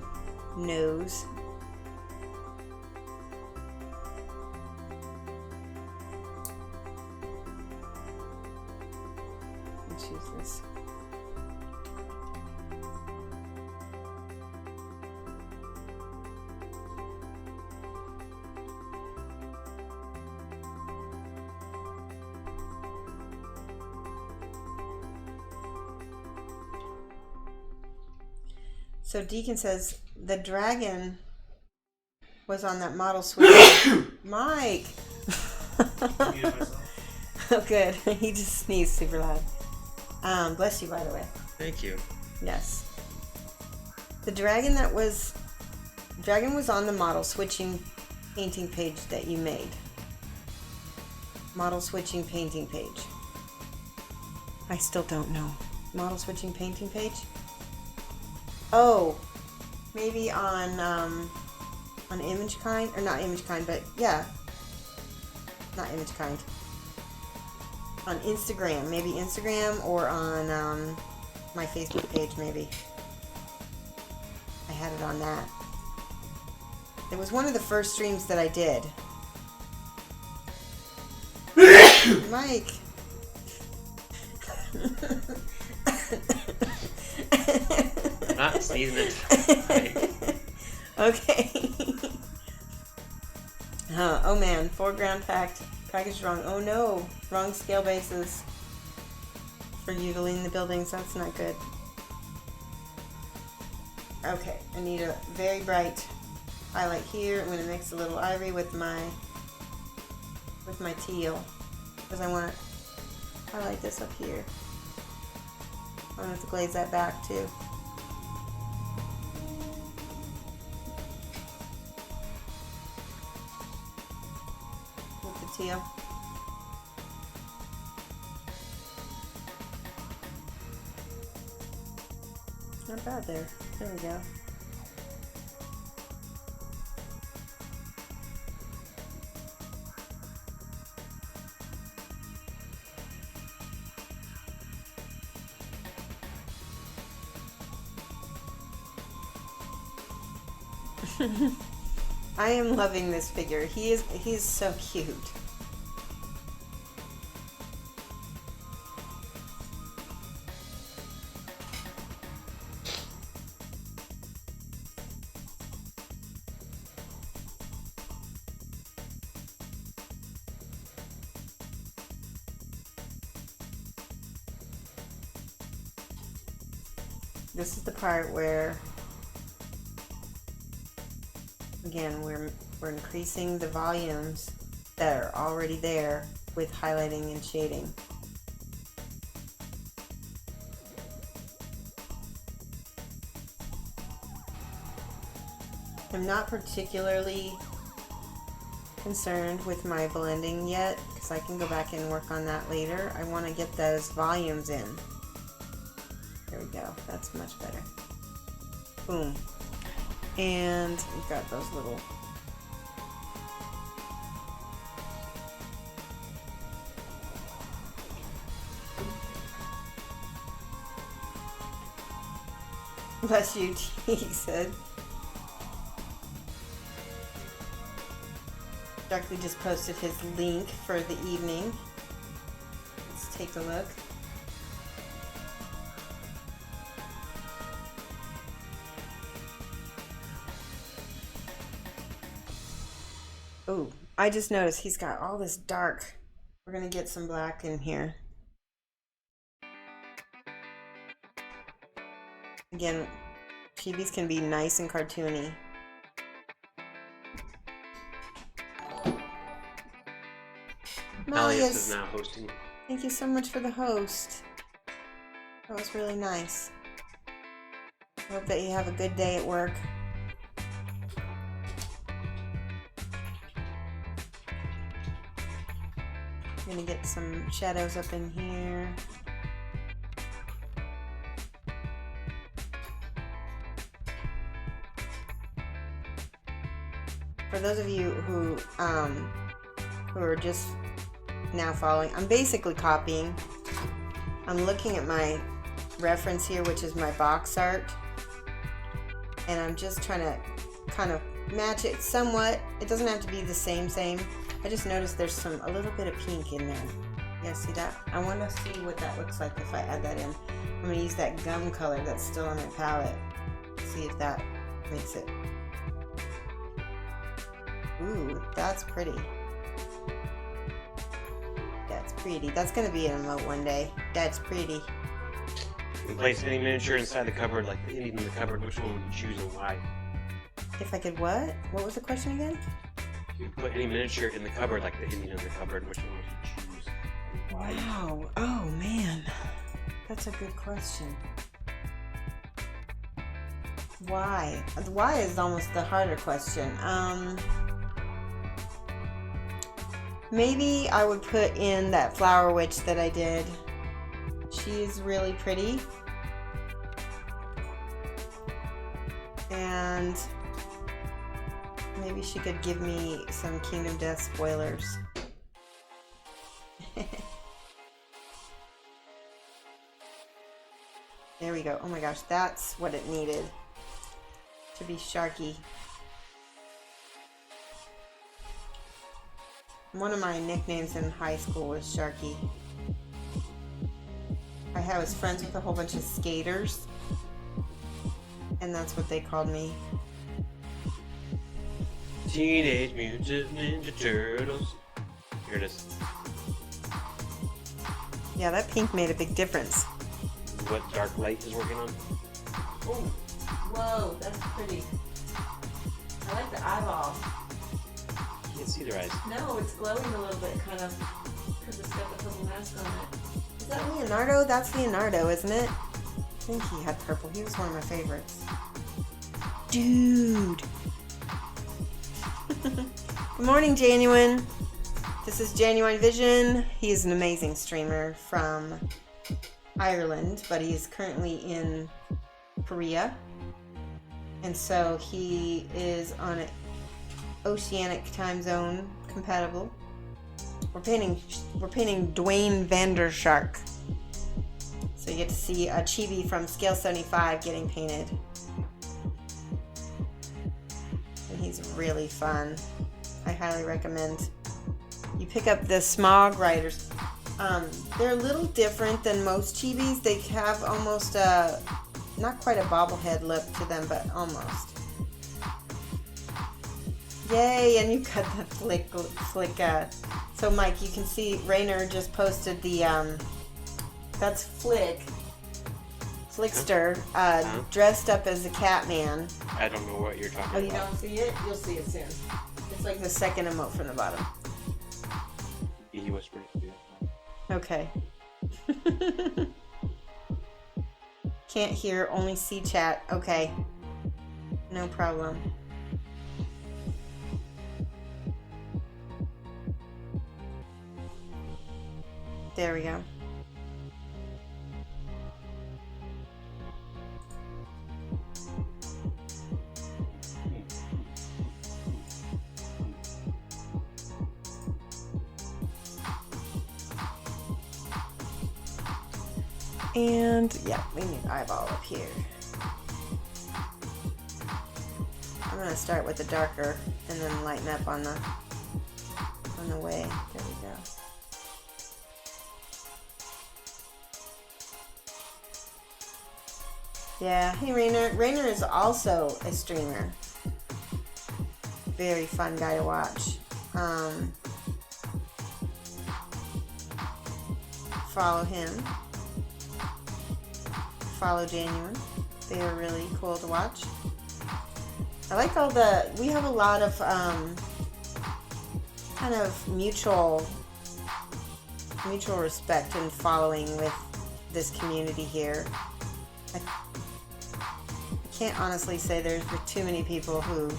nose. Let's use this. So Deacon says the dragon was on that model suite. Mike! Oh, good. He just sneezed super loud. Bless you, by the way. Thank you. Yes. The dragon was on the model switching painting page that you made. Model switching painting page. I still don't know. Model switching painting page? Oh, maybe on Image Kind, or not Image Kind, but yeah, not Image Kind. On Instagram, maybe Instagram, or on my Facebook page, maybe. I had it on that. It was one of the first streams that I did. Mike. Not sneezing it. Okay. Oh man, foreground package wrong. Oh no, wrong scale bases for utiling the buildings. That's not good. Okay, I need a very bright highlight here. I'm going to mix a little ivory with my teal because I want to highlight this up here. I want to glaze that back too. With the teal. Not bad there. There we go. I am loving this figure. He is so cute. This is the part where, again, we're increasing the volumes that are already there with highlighting and shading. I'm not particularly concerned with my blending yet because I can go back and work on that later. I want to get those volumes in. There we go. That's much better. Boom. And we've got those little bless you, he said. Darkly just posted his link for the evening. Let's take a look. Ooh, I just noticed he's got all this dark. We're gonna get some black in here. Again, Chibis can be nice and cartoony. Malleus is now hosting. Thank you so much for the host. That was really nice. I hope that you have a good day at work. I'm gonna get some shadows up in here. For those of you who are just now following, I'm basically copying. I'm looking at my reference here, which is my box art, and I'm just trying to kind of match it somewhat. It doesn't have to be the same. I just noticed there's a little bit of pink in there. Yeah, see that? I want to see what that looks like if I add that in. I'm going to use that gum color that's still on my palette. See if that makes it. Ooh, that's pretty. That's pretty. That's going to be an emote one day. That's pretty. You can place any miniature inside the cupboard, like the Indian in the cupboard. Which one would you choose and why? If I could what? What was the question again? You put any miniature in the cupboard, like the Indian in the cupboard. Which one would you choose? And why? Wow. Oh, man. That's a good question. Why? Why is almost the harder question. Maybe I would put in that flower witch that I did. She is really pretty. And maybe she could give me some Kingdom Death spoilers. There we go. Oh my gosh, that's what it needed to be Sharky. One of my nicknames in high school was Sharky. I was friends with a whole bunch of skaters, and that's what they called me. Teenage Mutant Ninja Turtles. Here it is. Yeah, that pink made a big difference. What Dark Light is working on. Oh, whoa, that's pretty. I like the eyeball. You can't see their eyes. No, it's glowing a little bit, kind of, because it's got the purple mask on it. Is that Leonardo? That's Leonardo, isn't it? I think he had purple. He was one of my favorites. Dude. Good morning, Genuine. This is Genuine Vision. He is an amazing streamer from Ireland, but he is currently in Korea. And so he is on an oceanic time zone compatible. We're painting Dwayne Vandershark. So you get to see a Chibi from Scale75 getting painted. And he's really fun. I highly recommend you pick up the Smog Riders. They're a little different than most Chibis. They have almost not quite a bobblehead lip to them, but almost. Yay, and you got the flick. So Mike, you can see Rainer just posted the, that's Flickster, dressed up as a Catman. I don't know what you're talking about. Oh, you don't see it? You'll see it soon. It's like the second emote from the bottom. He was pretty good. Okay. Can't hear, only see chat. Okay. No problem. There we go. And yeah, we need eyeball up here. I'm gonna start with the darker and then lighten up on the way. There we go. Yeah, hey Rainer. Rainer is also a streamer. Very fun guy to watch. Follow him. Follow Genuine. They are really cool to watch. I like we have a lot of kind of mutual respect and following with this community here. I can't honestly say there's too many people who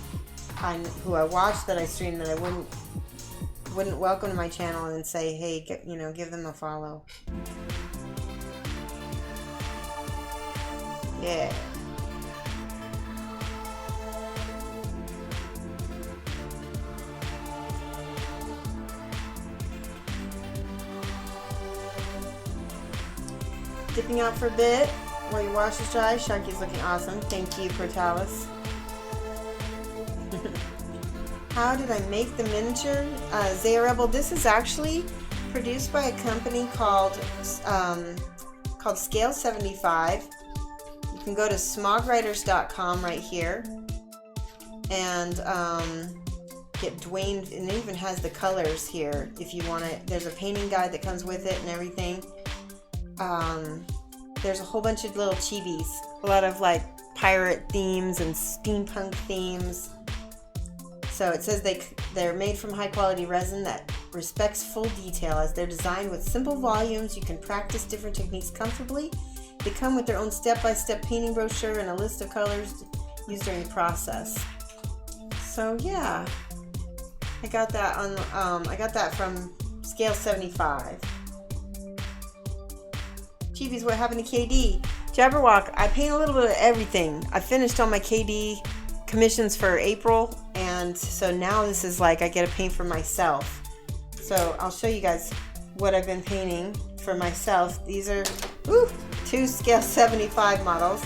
I watch that I stream that I wouldn't welcome to my channel and say, hey, give them a follow. Yeah. Dipping out for a bit while your wash is dry. Sharky's looking awesome. Thank you, Cortalis. How did I make the miniature? Zaya Rebel, this is actually produced by a company called Scale75. You can go to smogwriters.com right here and get Dwayne, and it even has the colors here if you want it. There's a painting guide that comes with it and everything. There's a whole bunch of little chibis, a lot of like pirate themes and steampunk themes. So it says they're made from high quality resin that respects full detail. As they're designed with simple volumes, you can practice different techniques comfortably. They come with their own step-by-step painting brochure and a list of colors used during the process. So yeah, I got that from Scale75. Chibi's what happened to KD. Jabberwock, I paint a little bit of everything. I finished all my KD commissions for April, and so now this is like I get to paint for myself. So I'll show you guys what I've been painting for myself. These are two Scale 75 models.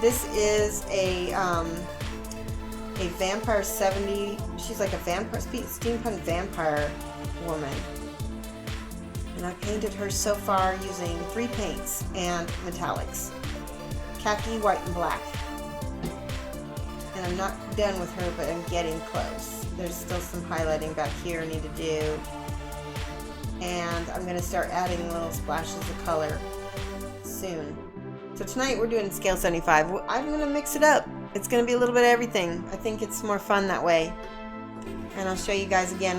This is a Vampire 70. She's like a vampire, steampunk vampire woman. And I painted her so far using 3 paints and metallics. Khaki, white, and black. And I'm not done with her, but I'm getting close. There's still some highlighting back here I need to do. And I'm going to start adding little splashes of color soon. So tonight we're doing Scale 75. I'm going to mix it up. It's going to be a little bit of everything. I think it's more fun that way. And I'll show you guys again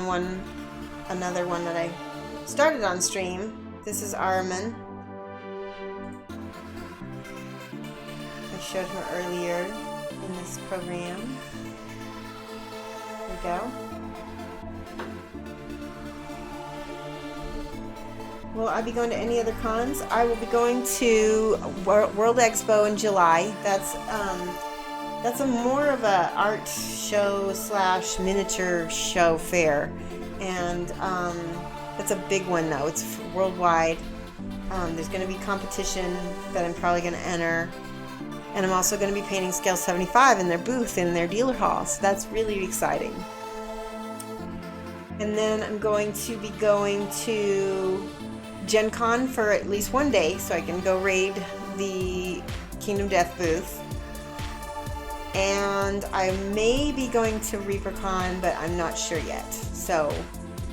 another one that I started on stream. This is Armin. I showed her earlier in this program. There we go. Will I be going to any other cons? I will be going to World Expo in July. That's a more of a art show / miniature show fair, and it's a big one though. It's worldwide. There's going to be competition that I'm probably going to enter, and I'm also going to be painting Scale 75 in their booth in their dealer hall. So that's really exciting. And then I'm going to be going to Gen Con for at least one day, so I can go raid the Kingdom Death booth. And I may be going to ReaperCon, but I'm not sure yet. So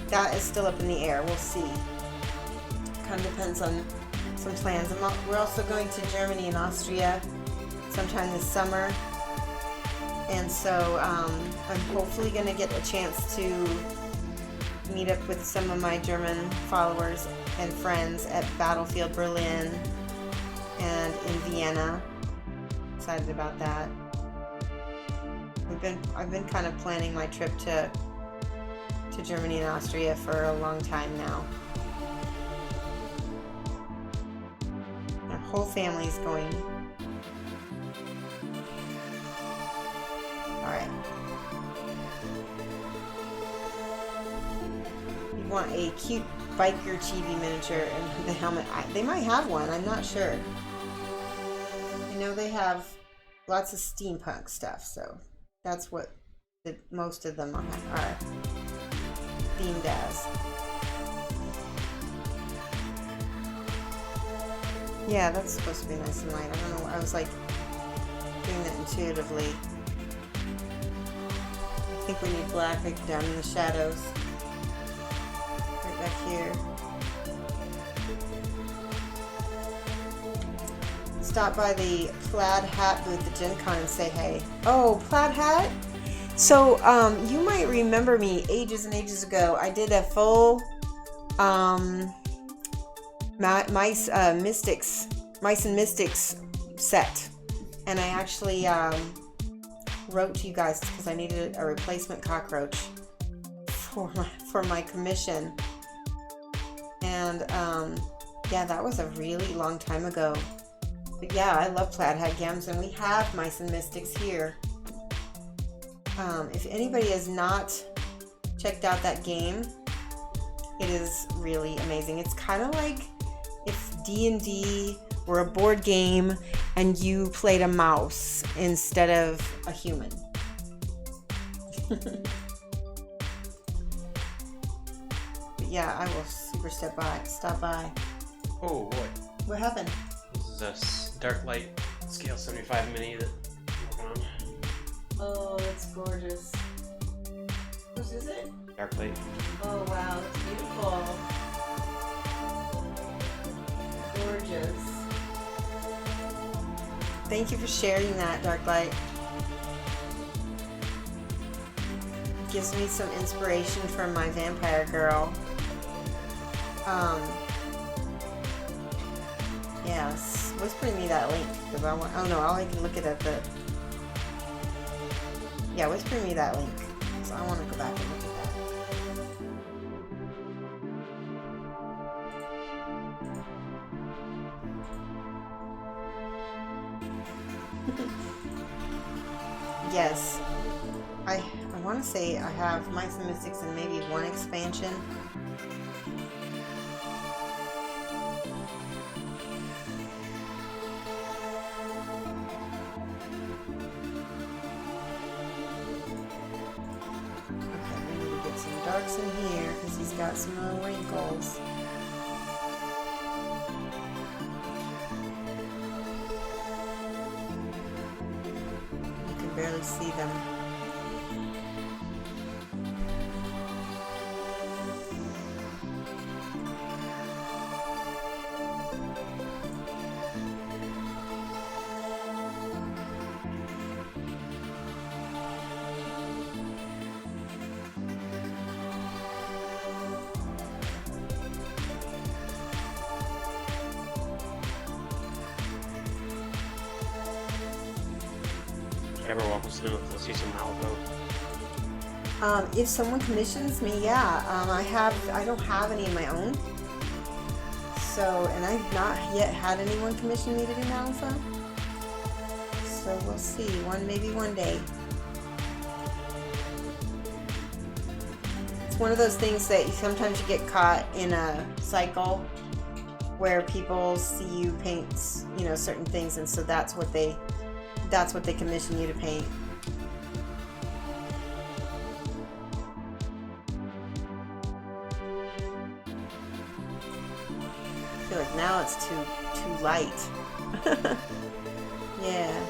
that is still up in the air. We'll see. Kind of depends on some plans. We're also going to Germany and Austria sometime this summer. And so I'm hopefully going to get a chance to meet up with some of my German followers and friends at Battlefield Berlin and in Vienna. Excited about that. I've been kind of planning my trip to Germany and Austria for a long time now. Our whole family's going. Alright. You want a cute biker chibi miniature and the helmet. They might have one, I'm not sure. I know they have lots of steampunk stuff, so that's what most of them are themed as. Yeah, that's supposed to be nice and light. I don't know. I was like doing that intuitively. I think we need black like down in the shadows. Right back here. Stop by the Plaid Hat booth at Gen Con and say hey. Oh, Plaid Hat? So, you might remember me ages and ages ago. I did a full Mice and Mystics set. And I actually wrote to you guys because I needed a replacement cockroach for my commission. And yeah, that was a really long time ago. But yeah, I love Plaid Hat Gems, and we have Mice and Mystics here. If anybody has not checked out that game, it is really amazing. It's kind of like if D&D were a board game and you played a mouse instead of a human. But yeah, I will super stop by. Oh boy. What happened? This is a Dark Light Scale 75 mini that I'm working on. Oh, it's gorgeous. Whose is it? Dark Light. Oh wow, it's beautiful. Gorgeous. Thank you for sharing that, Dark Light. Gives me some inspiration from my vampire girl. Yes, whisper me that link because I want. Oh no, I can look at the. Yeah, whisper me that link. So I want to go back and look at that. Yes. I want to say I have Mice and Mystics and maybe one expansion. Okay, we need to get some darks in here because he's got some little wrinkles. You can barely see them. Ever walk us through? Let's see some Malibu. If someone commissions me, yeah. I don't have any of my own. So, and I've not yet had anyone commission me to do Alpha. So we'll see. Maybe one day. It's one of those things that sometimes you get caught in a cycle where people see you paint, certain things, and so that's what they commission you to paint. I feel like now it's too light. Yeah.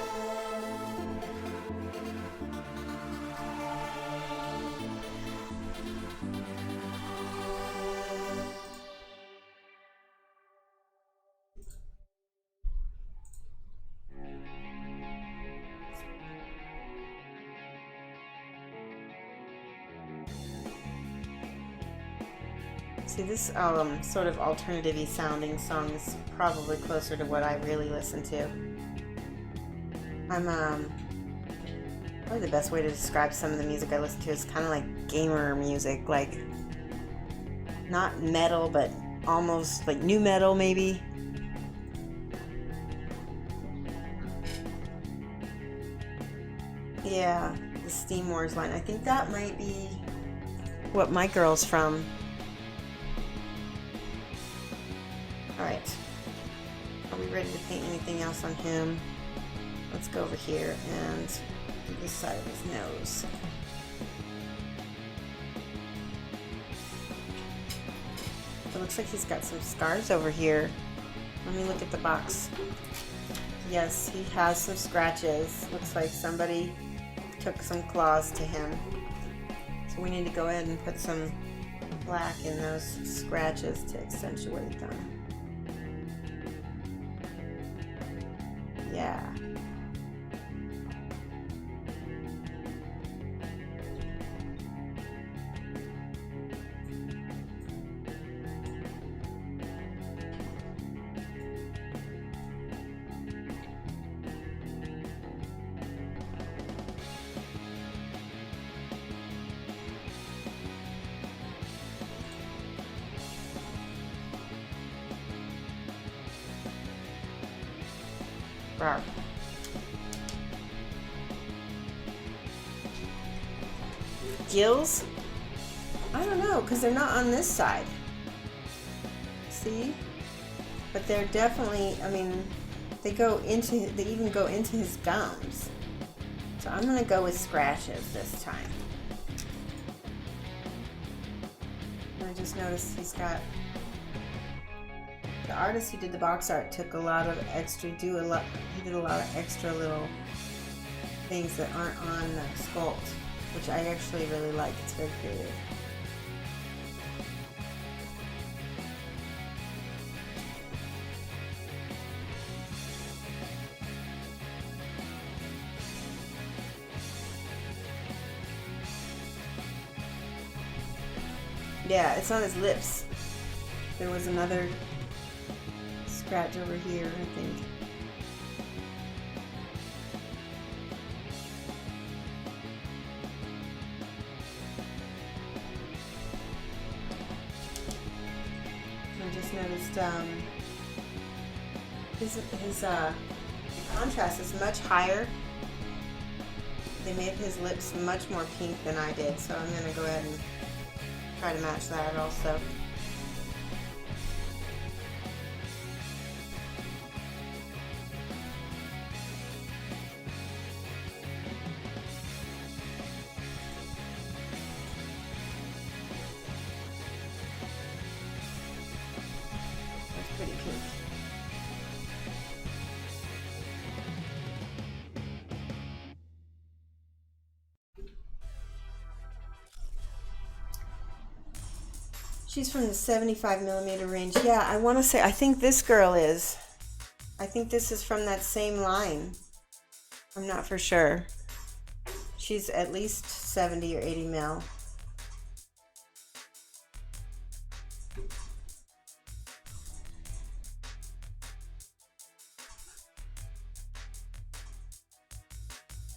See, this sort of alternative-y sounding song is probably closer to what I really listen to. I'm probably the best way to describe some of the music I listen to is kind of like gamer music, like not metal, but almost like new metal maybe. Yeah, the Steam Wars line. I think that might be what my girl's from. Alright. Are we ready to paint anything else on him? Let's go over here and do this side of his nose. It looks like he's got some scars over here. Let me look at the box. Yes, he has some scratches. Looks like somebody took some claws to him. So we need to go ahead and put some black in those scratches to accentuate them. Yeah. Rawr. Gills? I don't know, because they're not on this side. See? But they're definitely, I mean, they even go into his gums. So I'm going to go with scratches this time. And I just noticed he's got, the artist who did the box art took a lot of extra, he did a lot of extra little things that aren't on the sculpt, which I actually really like. It's very creative. Yeah, it's on his lips. There was another scratch over here, I think. I just noticed his contrast is much higher. They made his lips much more pink than I did, so I'm gonna go ahead and try to match that also. That's pretty pink. She's from the 75mm range. Yeah, I want to say, I think this girl is. I think this is from that same line. I'm not for sure. She's at least 70 or 80 mil.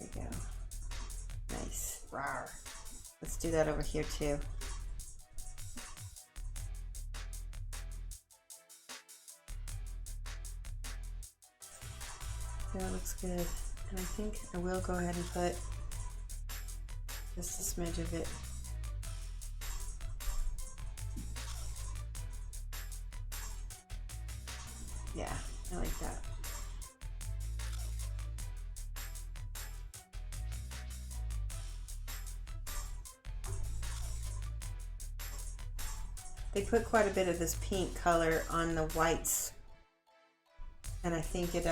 There we go. Nice. Rawr. Let's do that over here too. That looks good. And I think I will go ahead and put just a smidge of it. Yeah, I like that. They put quite a bit of this pink color on the whites, and I think it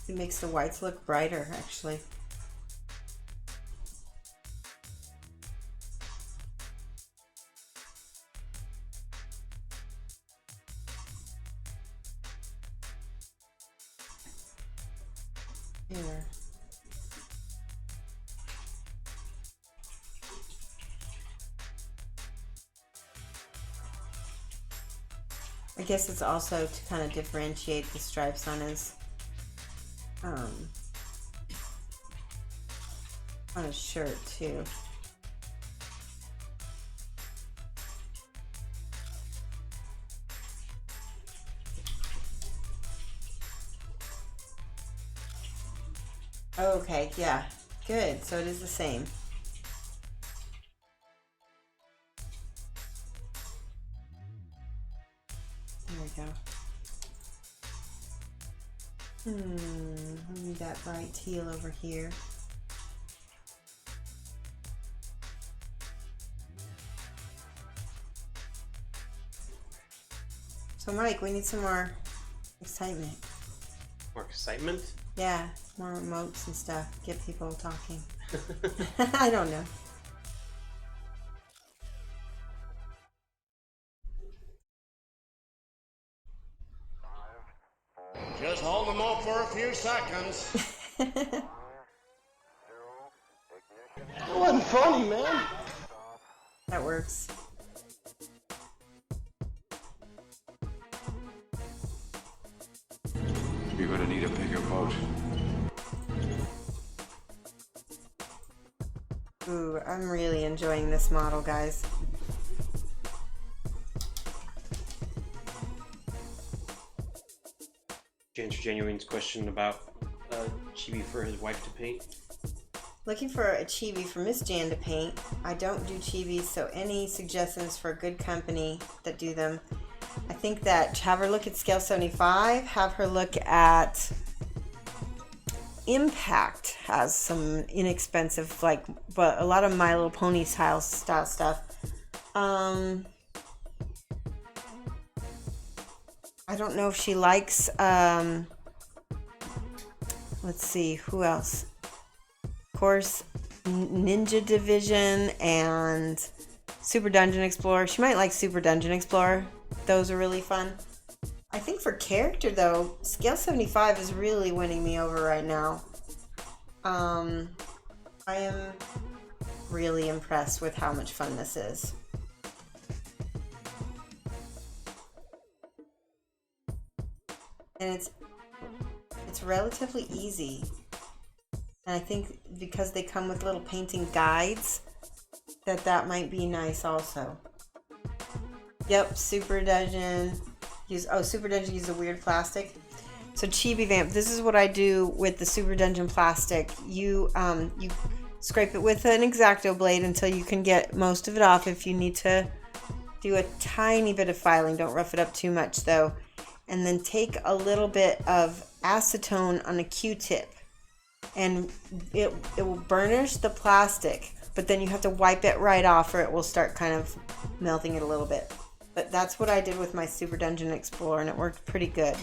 makes the whites look brighter, actually. Here. I guess it's also to kind of differentiate the stripes on his shirt too. Okay, yeah, good. So it is the same. There we go. I need that bright teal over here. So Mike, we need some more excitement. More excitement? Yeah, more remotes and stuff. Get people talking. I don't know. Just hold them up for a few seconds. That wasn't funny, man. That works. You're gonna need a bigger boat. Ooh, I'm really enjoying this model, guys. To answer Genuine's question about Chibi for his wife to paint. Looking for a chibi for Miss Jan to paint. I don't do chibis, so any suggestions for a good company that do them? I think that have her look at Scale75, have her look at Impact, has some inexpensive, but a lot of My Little Pony style stuff. I don't know if she likes, let's see, who else? Of course, Ninja Division and Super Dungeon Explorer. She might like Super Dungeon Explorer. Those are really fun. I think for character though, Scale75 is really winning me over right now. I am really impressed with how much fun this is. And it's relatively easy. And I think because they come with little painting guides, that might be nice also. Yep, Super Dungeon. Super Dungeon uses a weird plastic. So Chibi vamp, this is what I do with the Super Dungeon plastic. You scrape it with an X-Acto blade until you can get most of it off. If you need to do a tiny bit of filing, don't rough it up too much though. And then take a little bit of acetone on a Q-tip, and it will burnish the plastic, but then you have to wipe it right off or it will start kind of melting it a little bit. But that's what I did with my Super Dungeon Explorer, and it worked pretty good.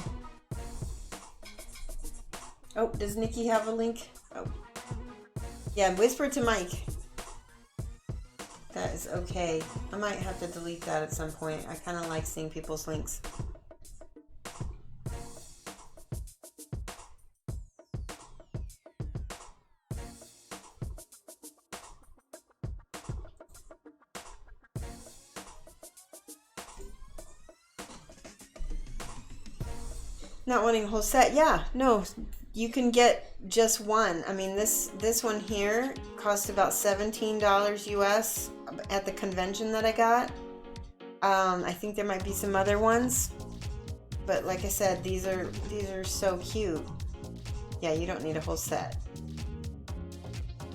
Oh, does Nikki have a link? Oh. Yeah, whisper to Mike. That is okay. I might have to delete that at some point. I kind of like seeing people's links. Not wanting a whole set? Yeah, no. You can get just one. I mean, this one here cost about $17 US at the convention that I got. I think there might be some other ones, but like I said, these are so cute. Yeah, you don't need a whole set.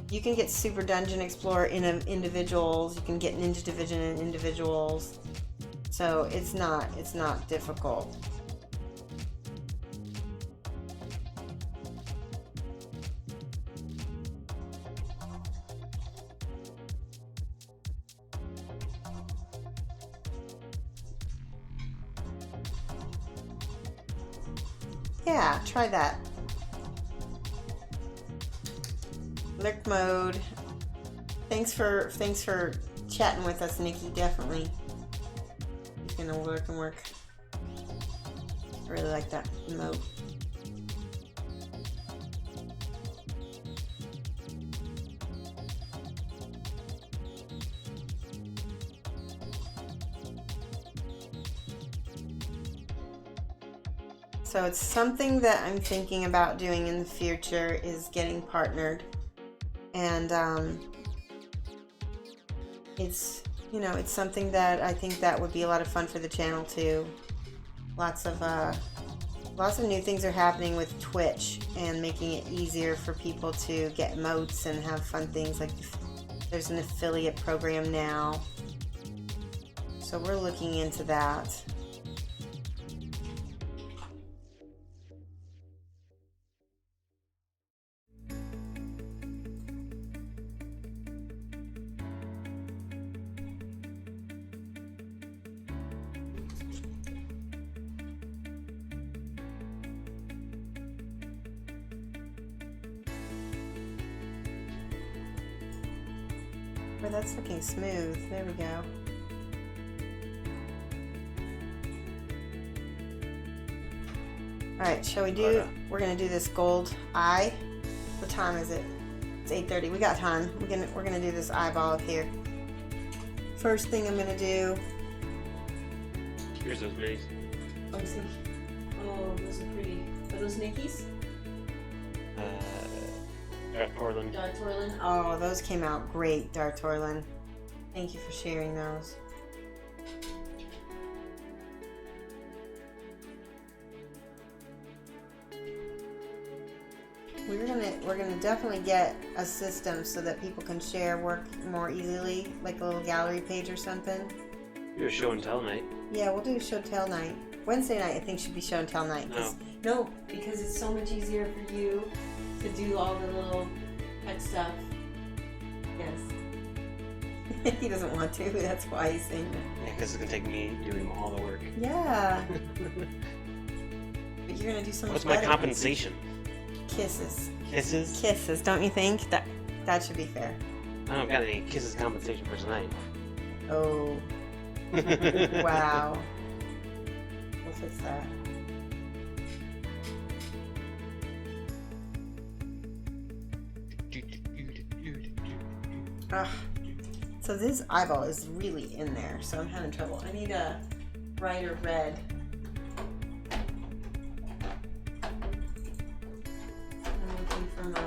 You can get Super Dungeon Explorer in individuals. You can get Ninja Division in individuals. So it's not difficult. Yeah, try that. Lurk mode. Thanks for chatting with us, Nikki. Definitely. He's gonna lurk and work. I really like that emote. So it's something that I'm thinking about doing in the future, is getting partnered, and it's something that I think that would be a lot of fun for the channel too. Lots of new things are happening with Twitch and making it easier for people to get emotes and have fun things. Like there's an affiliate program now, so we're looking into that. Oh, that's looking smooth. There we go. Alright, shall we do... We're going to do this gold eye. What time is it? It's 8:30. We got time. We're gonna do this eyeball up here. First thing I'm going to do... Here's those minis. Let me see. Oh, those are pretty. Are those Nikki's? Portland. Dartorlin. Oh, those came out great, Dartorlin. Thank you for sharing those. We're gonna definitely get a system so that people can share work more easily, like a little gallery page or something. Do a show and tell night. Yeah, we'll do a show tell night. Wednesday night I think should be show and tell night. No, because it's so much easier for you to do all the little pet stuff. Yes. He doesn't want to, that's why he's saying that. Yeah, because it's going to take me doing all the work. Yeah. But you're going to do so much What's my better. compensation? Kisses. Kisses? Kisses, don't you think? That should be fair. I don't got any kisses compensation for tonight. Oh. Wow. We'll fix that. Ugh. So this eyeball is really in there, so I'm having trouble. I need a brighter red. I'm looking for my...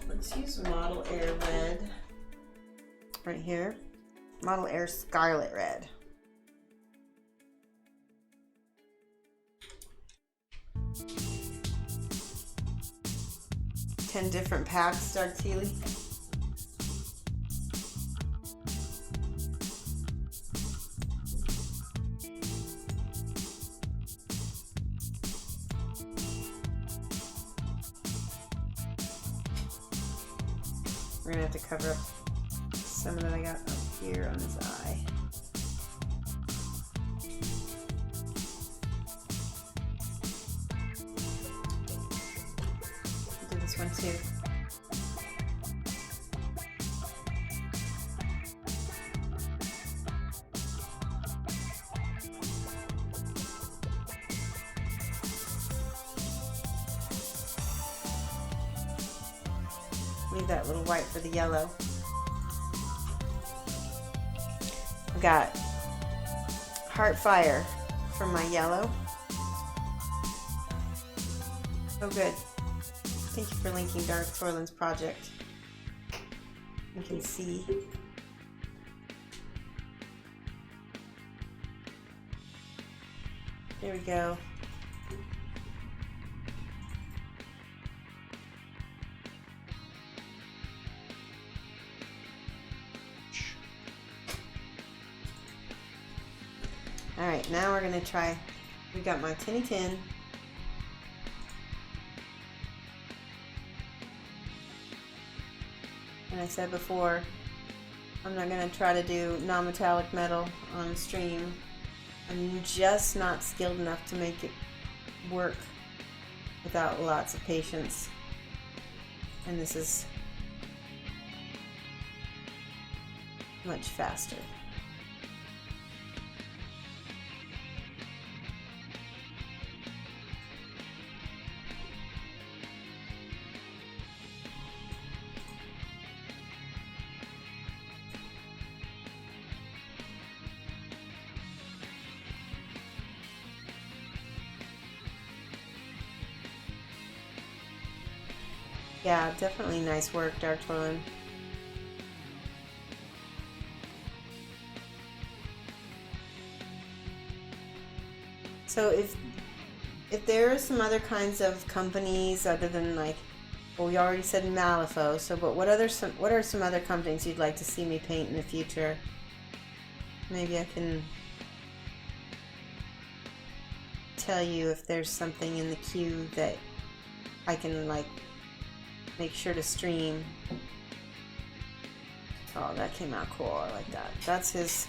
Let's use Model Air Red. Right here. Model Air Scarlet Red. 10 different packs, Dark Teely. We're gonna have to cover up some that I got up here on his eye. Do this one too. Leave that little white for the yellow. I've got Heart Fire for my yellow. Oh good. Thank you for linking Dark Thorland's project. You can see. There we go. Alright, now we're going to try, we got my tinny tin. And I said before, I'm not going to try to do non-metallic metal on stream. I'm just not skilled enough to make it work without lots of patience. And this is much faster. Yeah, definitely nice work, Dark Thorland. So if there are some other kinds of companies other than like, well, we already said Malifaux. So, but what are some other companies you'd like to see me paint in the future? Maybe I can tell you if there's something in the queue that I can like make sure to stream. Oh, that came out cool. I like that. That's his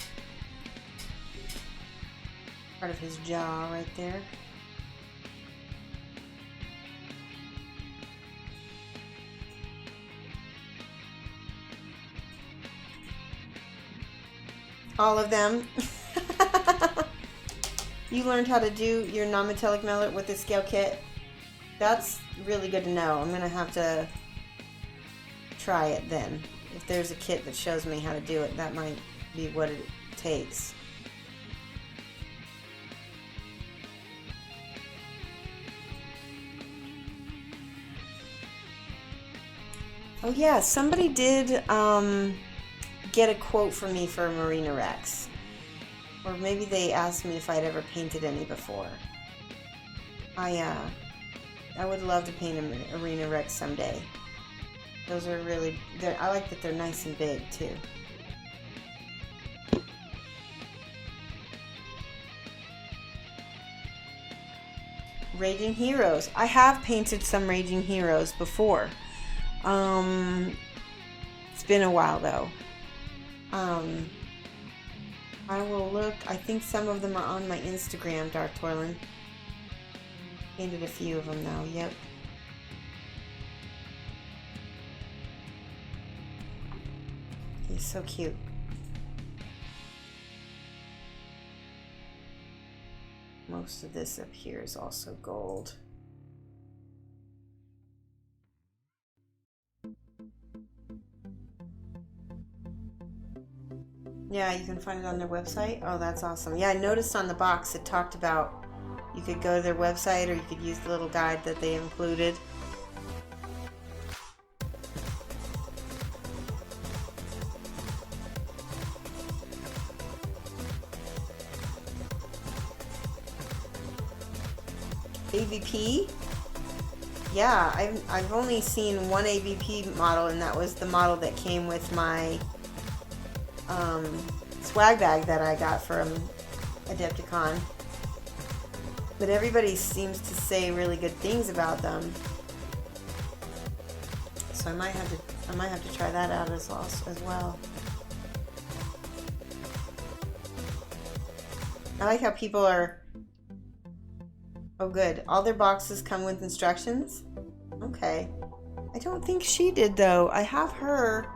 part of his jaw right there. All of them. You learned how to do your non-metallic mellet with the scale kit. That's really good to know. I'm gonna have to try it then. If there's a kit that shows me how to do it, that might be what it takes. Oh yeah, somebody did get a quote from me for a Marina Rex. Or maybe they asked me if I'd ever painted any before. I would love to paint an Arena Rex someday. Those are really, I like that they're nice and big too. Raging Heroes. I have painted some Raging Heroes before. It's been a while though. I will look. I think some of them are on my Instagram, Dark Thorland. Painted a few of them though. Yep. He's so cute. Most of this up here is also gold. Yeah, you can find it on their website. Oh, that's awesome. Yeah, I noticed on the box it talked about you could go to their website or you could use the little guide that they included. AVP? Yeah, I've only seen one AVP model, and that was the model that came with my swag bag that I got from Adepticon. But everybody seems to say really good things about them, so I might have to try that out as well. I like how people are. Oh, good. All their boxes come with instructions? Okay. I don't think she did, though. I have her,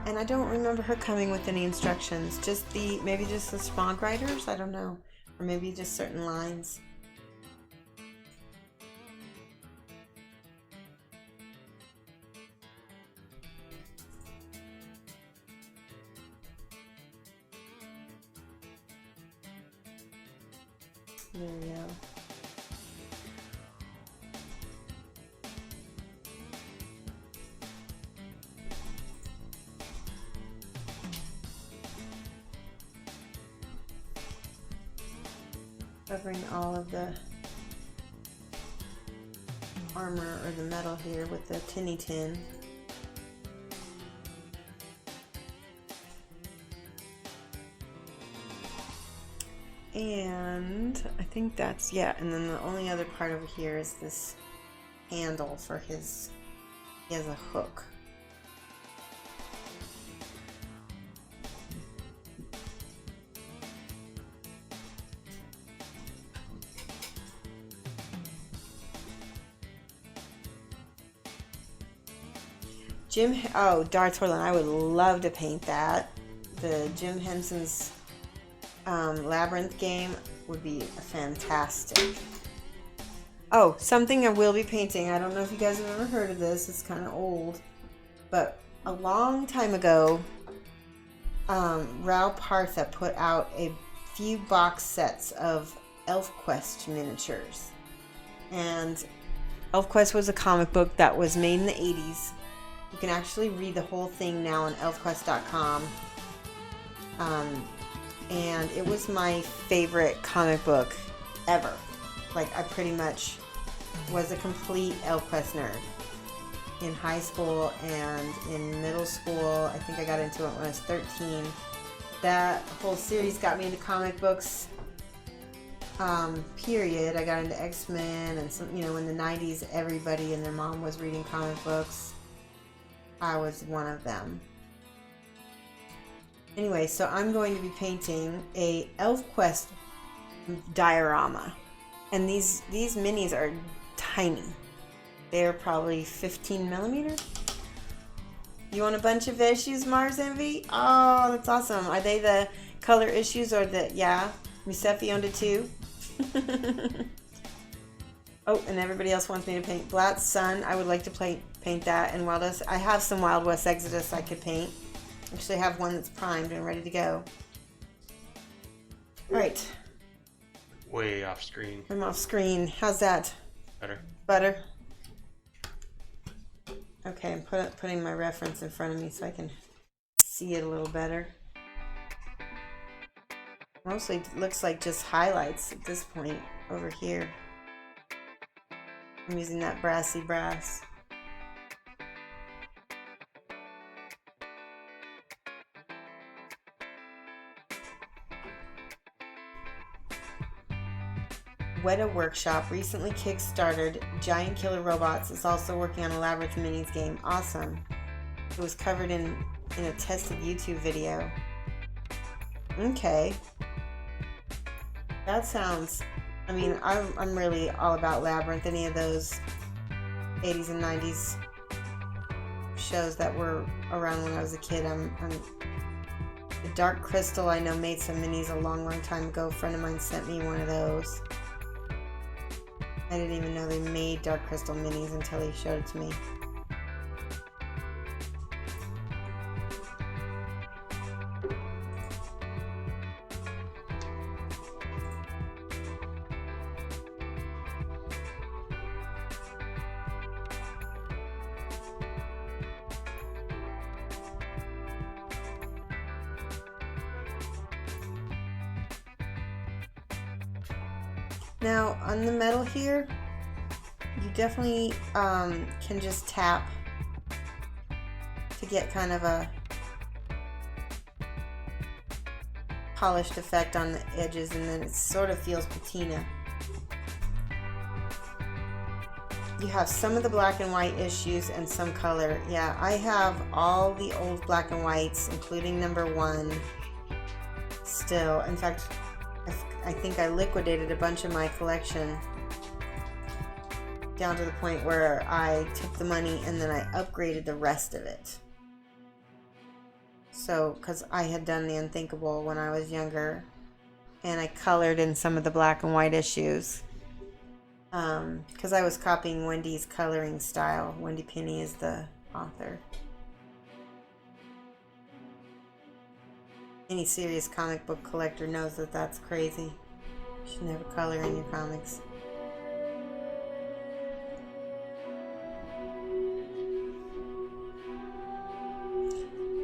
and I don't remember her coming with any instructions. Maybe just the Spawn Riders? I don't know. Or maybe just certain lines. There we go. Covering all of the armor or the metal here with the tinny tin. And I think that's, yeah, and then the only other part over here is this handle for he has a hook. Darts Horland, I would love to paint that. The Jim Henson's Labyrinth game would be fantastic. Oh, something I will be painting. I don't know if you guys have ever heard of this. It's kind of old. But a long time ago, Rao Partha put out a few box sets of ElfQuest miniatures. And ElfQuest was a comic book that was made in the 80s. You can actually read the whole thing now on elfquest.com. And it was my favorite comic book ever. Like, I pretty much was a complete ElfQuest nerd in high school and in middle school. I think I got into it when I was 13. That whole series got me into comic books. Period. I got into X-Men and some, in the 90s, everybody and their mom was reading comic books. I was one of them. Anyway, so I'm going to be painting a ElfQuest diorama. And these minis are tiny. They're probably 15 millimeters. You want a bunch of issues, Mars Envy? Oh, that's awesome. Are they the color issues or the, yeah, Musefi owned it too? Oh, and everybody else wants me to paint Blatt's Sun. I would like to paint that. And Wild West, I have some Wild West Exodus I could paint. Actually, I have one that's primed and ready to go. All right. Way off screen. I'm off screen. How's that? Better? Okay, I'm putting my reference in front of me so I can see it a little better. Mostly looks like just highlights at this point over here. I'm using that brassy brass. Weta Workshop recently kickstarted Giant Killer Robots. Is also working on a Labyrinth Minis game. Awesome. It was covered in a tested YouTube video. Okay. That sounds... I mean, I'm really all about Labyrinth. Any of those 80s and 90s shows that were around when I was a kid. The Dark Crystal, I know, made some minis a long time ago. A friend of mine sent me one of those. I didn't even know they made Dark Crystal minis until he showed it to me. Now on the metal here, you definitely can just tap to get kind of a polished effect on the edges, and then it sort of feels patina. You have some of the black and white issues and some color. Yeah, I have all the old black and whites, including #1 still. In fact, I think I liquidated a bunch of my collection down to the point where I took the money and then I upgraded the rest of it. So, because I had done the unthinkable when I was younger, and I colored in some of the black and white issues. Because I was copying Wendy's coloring style. Wendy Penny is the author. Any serious comic book collector knows that that's crazy. You should never color in your comics.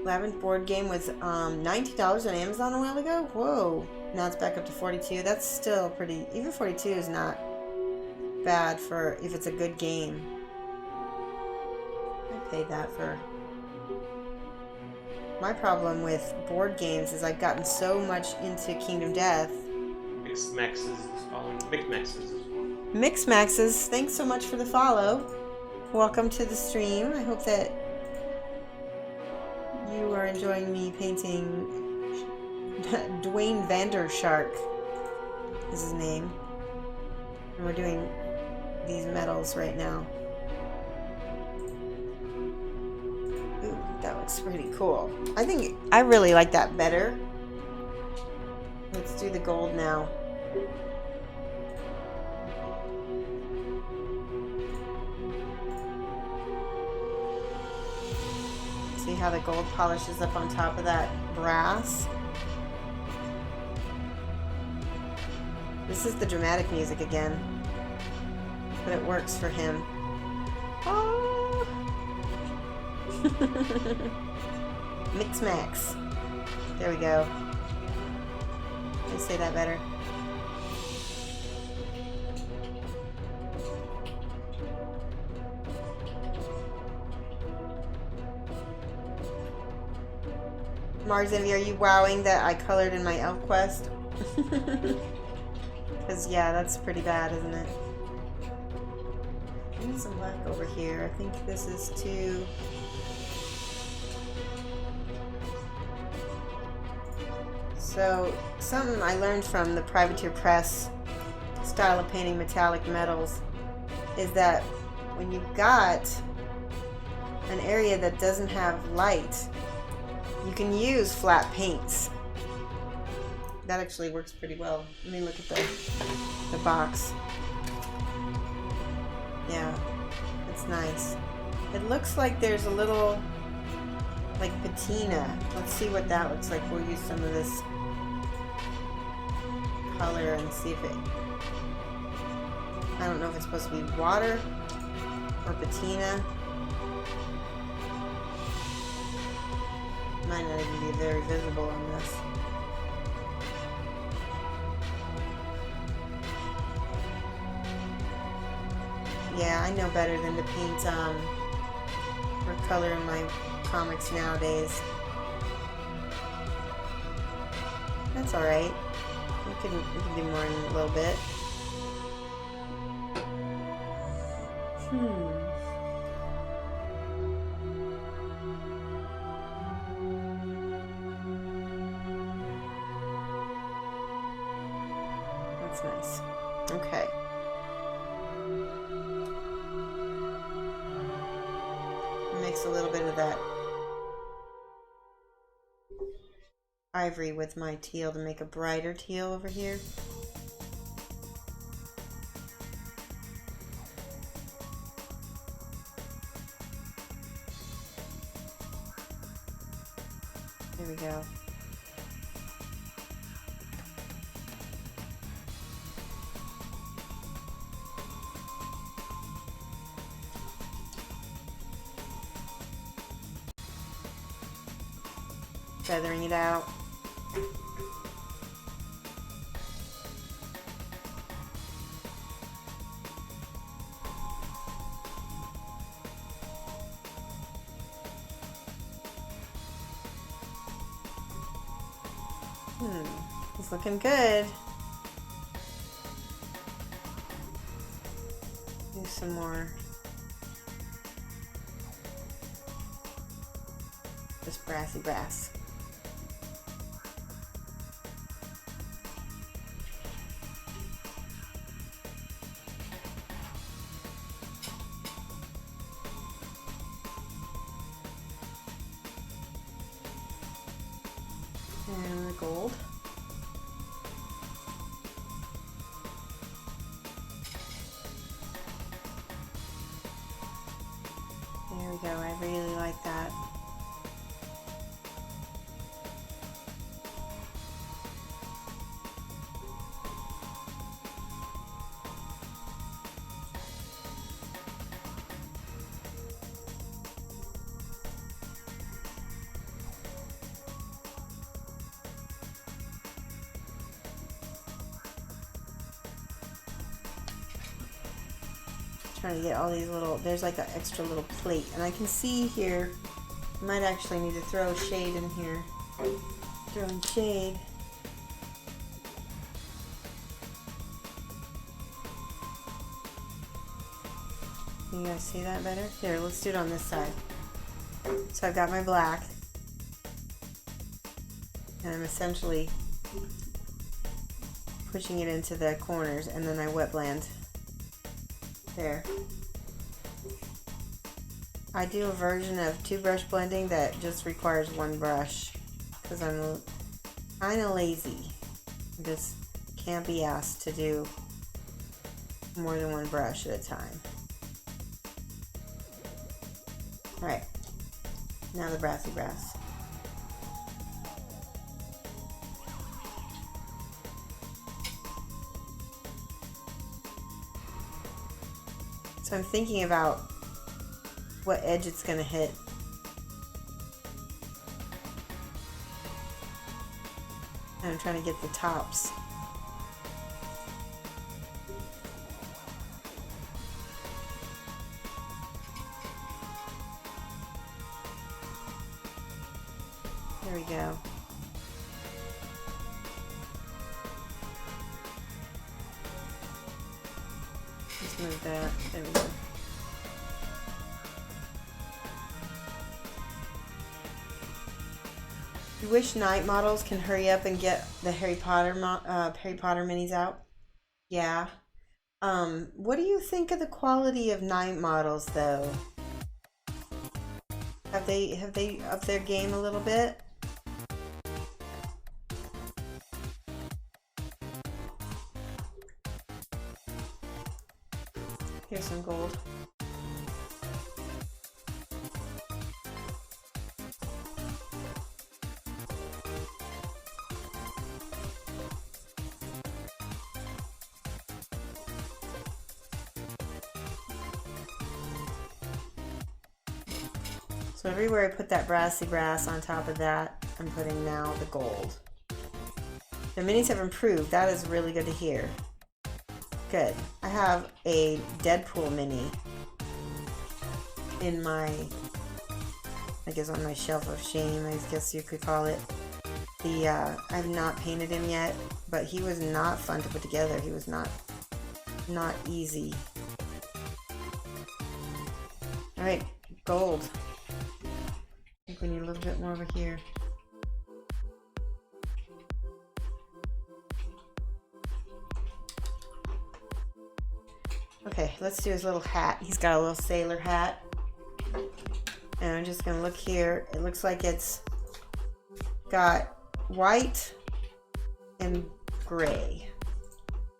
Labyrinth board game was $19 on Amazon a while ago. Whoa. Now it's back up to $42. That's still pretty... Even $42 is not bad for if it's a good game. I paid that for... My problem with board games is I've gotten so much into Kingdom Death. Mixed Maxes is following. Mixed Maxes is following. Mixed Maxes, thanks so much for the follow. Welcome to the stream. I hope that you are enjoying me painting Dwayne Vandershark is his name. And we're doing these metals right now. Ooh, that looks pretty cool. I really like that better. Let's do the gold now. See how the gold polishes up on top of that brass? This is the dramatic music again, but it works for him. Oh. Mix Max. There we go. Did I say that better? Mars Envy, are you wowing that I colored in my ElfQuest? Because, yeah, that's pretty bad, isn't it? I need some black over here. I think this is too... So, something I learned from the Privateer Press style of painting metallic metals is that when you've got an area that doesn't have light, you can use flat paints. That actually works pretty well. Let me look at the box. Yeah, it's nice. It looks like there's a little, like, patina. Let's see what that looks like. We'll use some of this color and see if it... I don't know if it's supposed to be water or patina. Might not even be very visible on this. Yeah, I know better than to paint or color in my comics nowadays. That's alright. We can do more in a little bit. That's nice. Okay. Mix a little bit of that ivory with my teal to make a brighter teal over here. There we go. Feathering it out. He's looking good. Do some more. Just brassy brass. And the gold. There we go. I really like that. Trying to get all these little, there's like an extra little plate, and I can see here, I might actually need to throw shade in here. Throwing shade. Can you guys see that better? Here, let's do it on this side. So I've got my black, and I'm essentially pushing it into the corners, and then I wet blend. There. I do a version of 2-brush blending that just requires 1 brush because I'm kind of lazy. I just can't be asked to do more than 1 brush at a time. Alright, now the brassy brass. So I'm thinking about what edge it's going to hit. And I'm trying to get the tops. There we go. Let's move that. There we go. You wish night models can hurry up and get the Harry Potter minis out? Yeah. What do you think of the quality of night models, though? Have they upped their game a little bit? Here's some gold. So everywhere I put that brassy brass on top of that, I'm putting now the gold. The minis have improved. That is really good to hear. Good. I have a Deadpool mini in my, I guess on my shelf of shame, I guess you could call it. I've not painted him yet, but he was not fun to put together. He was not easy. Alright, gold. I think we need a little bit more over here. Okay, let's do his little hat. He's got a little sailor hat. And I'm just gonna look here. It looks like it's got white and gray.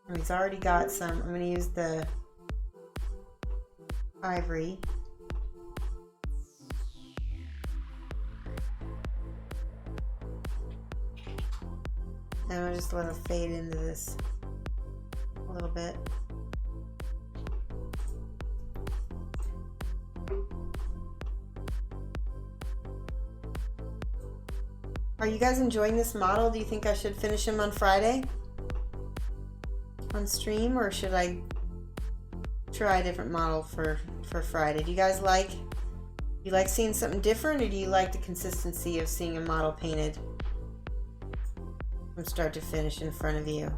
And he's already got some. I'm gonna use the ivory. And I'll just let it fade into this a little bit. Are you guys enjoying this model? Do you think I should finish him on Friday? On stream, or should I try a different model for Friday? Do you guys like seeing something different, or do you like the consistency of seeing a model painted? from start to finish in front of you.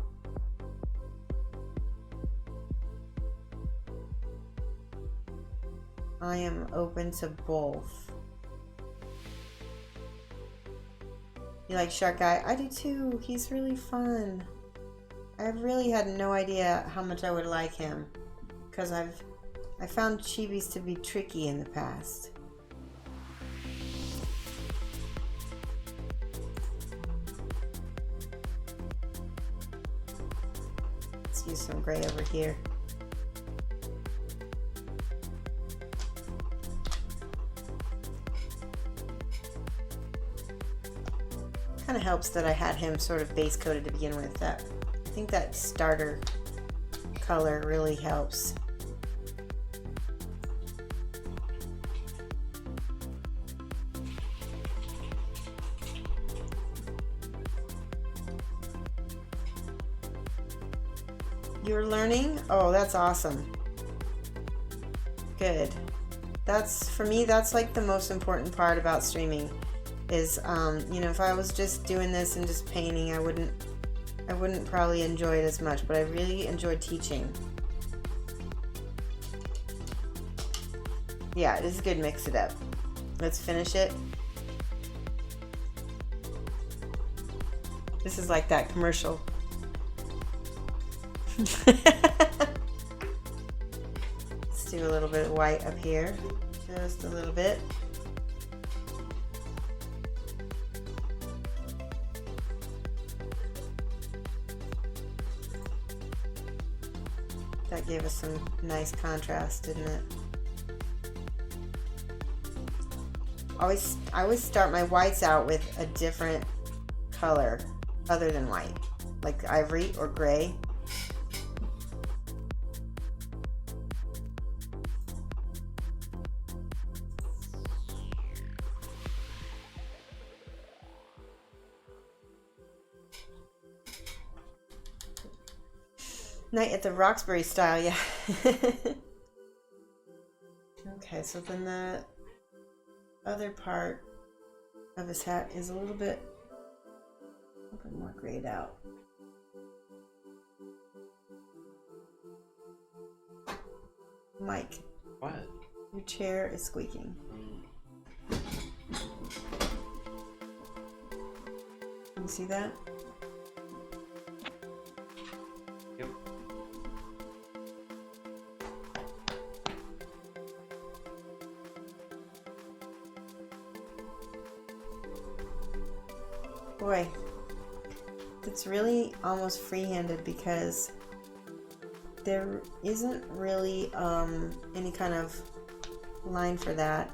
I am open to both. You like Shark Guy? I do too. He's really fun. I really had no idea how much I would like him because I found Chibis to be tricky in the past. Let's use some gray over here. Kind of helps that I had him sort of base coated to begin with. I think that starter color really helps. You're learning? Oh, that's awesome. Good. That's, for me, that's like the most important part about streaming is, you know, if I was just doing this and just painting, I wouldn't probably enjoy it as much, but I really enjoy teaching. Yeah, it is good. Mix it up. Let's finish it. This is like that commercial. Let's do a little bit of white up here. Just a little bit. That gave us some nice contrast, didn't it? I always start my whites out with a different color other than white, like ivory or gray. Night at the Roxbury style, yeah. Okay, so then the other part of his hat is a little bit more grayed out. Mike. What? Your chair is squeaking. Can you see that? Yep. Boy, it's really almost free-handed because there isn't really any kind of line for that.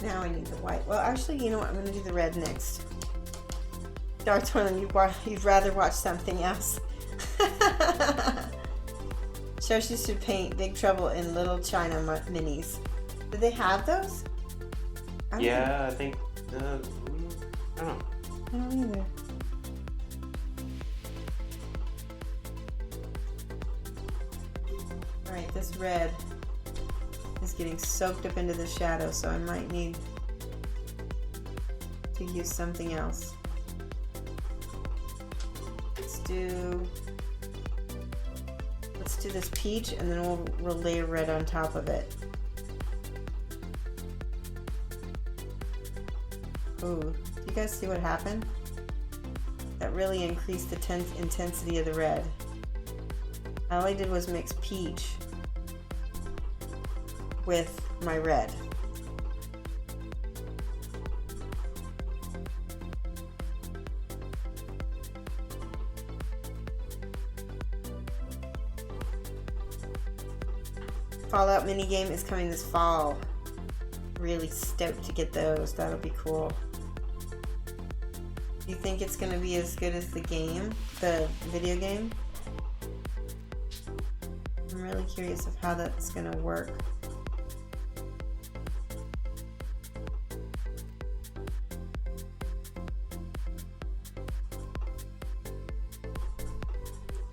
Now I need the white. Well, actually, you know what? I'm going to do the red next. Dark Toilet, you'd rather watch something else. Shoshi should paint Big Trouble in Little China minis. Do they have those? Yeah, I think. I don't know. I don't either. Alright, this red is getting soaked up into the shadow, so I might need to use something else. Let's do this peach, and then we'll layer red on top of it. Ooh, do you guys see what happened? That really increased the intensity of the red. All I did was mix peach with my red. Fallout minigame is coming this fall. Really stoked to get those. That'll be cool. Do you think it's going to be as good as the game? The video game? I'm really curious of how that's going to work.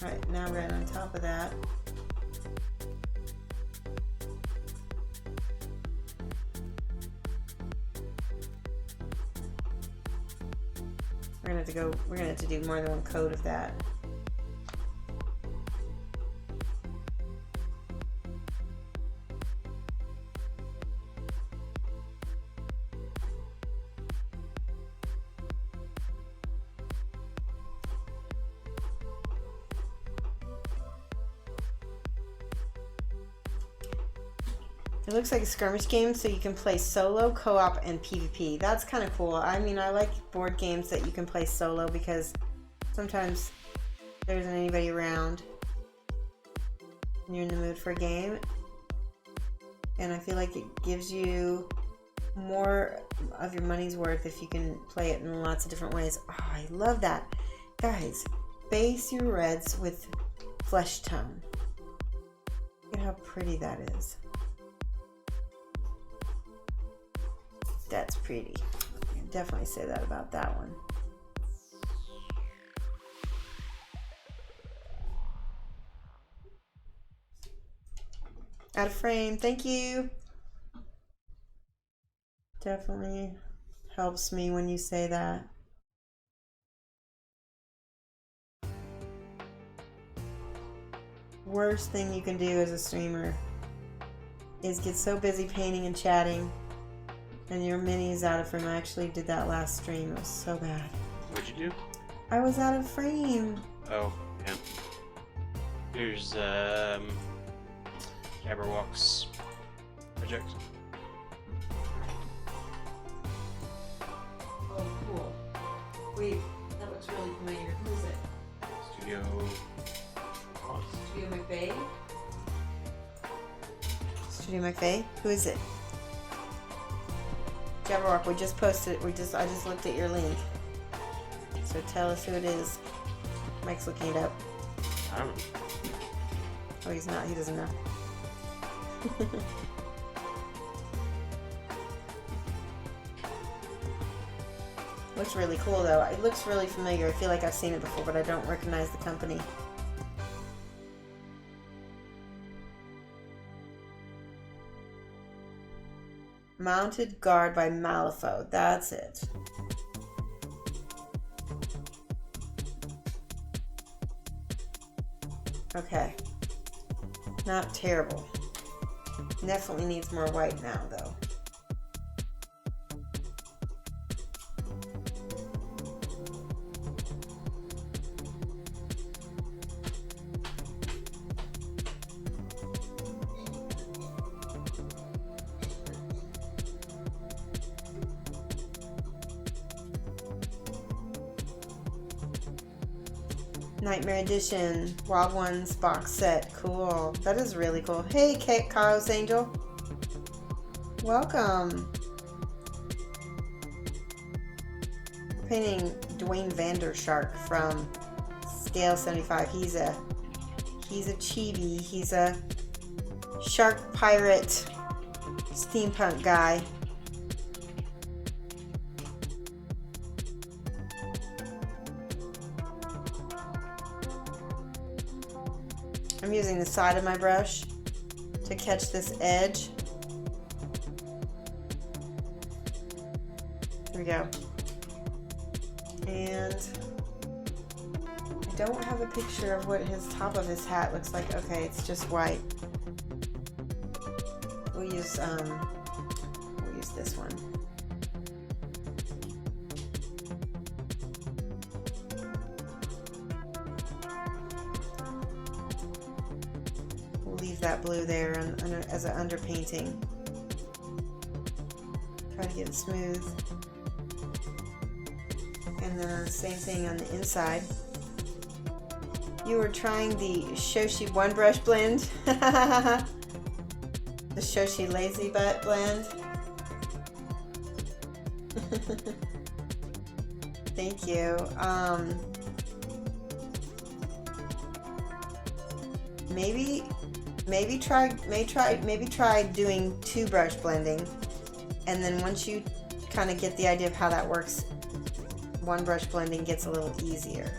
Alright, now right on top of that. We're gonna have to do more than one coat of that. It looks like a skirmish game, so you can play solo, co-op, and PvP. That's kind of cool. I mean, I like board games that you can play solo because sometimes there isn't anybody around and you're in the mood for a game. And I feel like it gives you more of your money's worth if you can play it in lots of different ways. Oh, I love that. Guys, base your reds with flesh tone. Look at how pretty that is. That's pretty. I can definitely say that about that one. Out of frame, thank you. Definitely helps me when you say that. Worst thing you can do as a streamer is get so busy painting and chatting and your mini is out of frame. I actually did that last stream. It was so bad. What'd you do? I was out of frame. Oh, yeah. Here's Jabberwock's project. Oh, cool. Wait, that looks really familiar. Who is it? Studio. Studio McVeigh? Studio McVeigh? Who is it? Jabberwock, we just posted. I just looked at your link. So tell us who it is. Mike's looking it up. I don't know. Oh, he's not. He doesn't know. Looks really cool though. It looks really familiar. I feel like I've seen it before, but I don't recognize the company. Mounted Guard by Malifaux. That's it. Okay. Not terrible. Definitely needs more white now, though. Nightmare Edition, Wild Ones box set. Cool. That is really cool. Hey, Chaos Angel. Welcome. Painting Dwayne Vandershark from Scale75. He's a chibi. He's a shark pirate steampunk guy. I'm using the side of my brush to catch this edge. Here we go. And I don't have a picture of what his top of his hat looks like. Okay, it's just white. We'll use this one. That blue there as an underpainting. Try to get it smooth. And then same thing on the inside. You were trying the Shoshi one brush blend. The Shoshi Lazy Butt blend. Thank you. Maybe try doing 2 brush blending, and then once you kind of get the idea of how that works, 1 brush blending gets a little easier.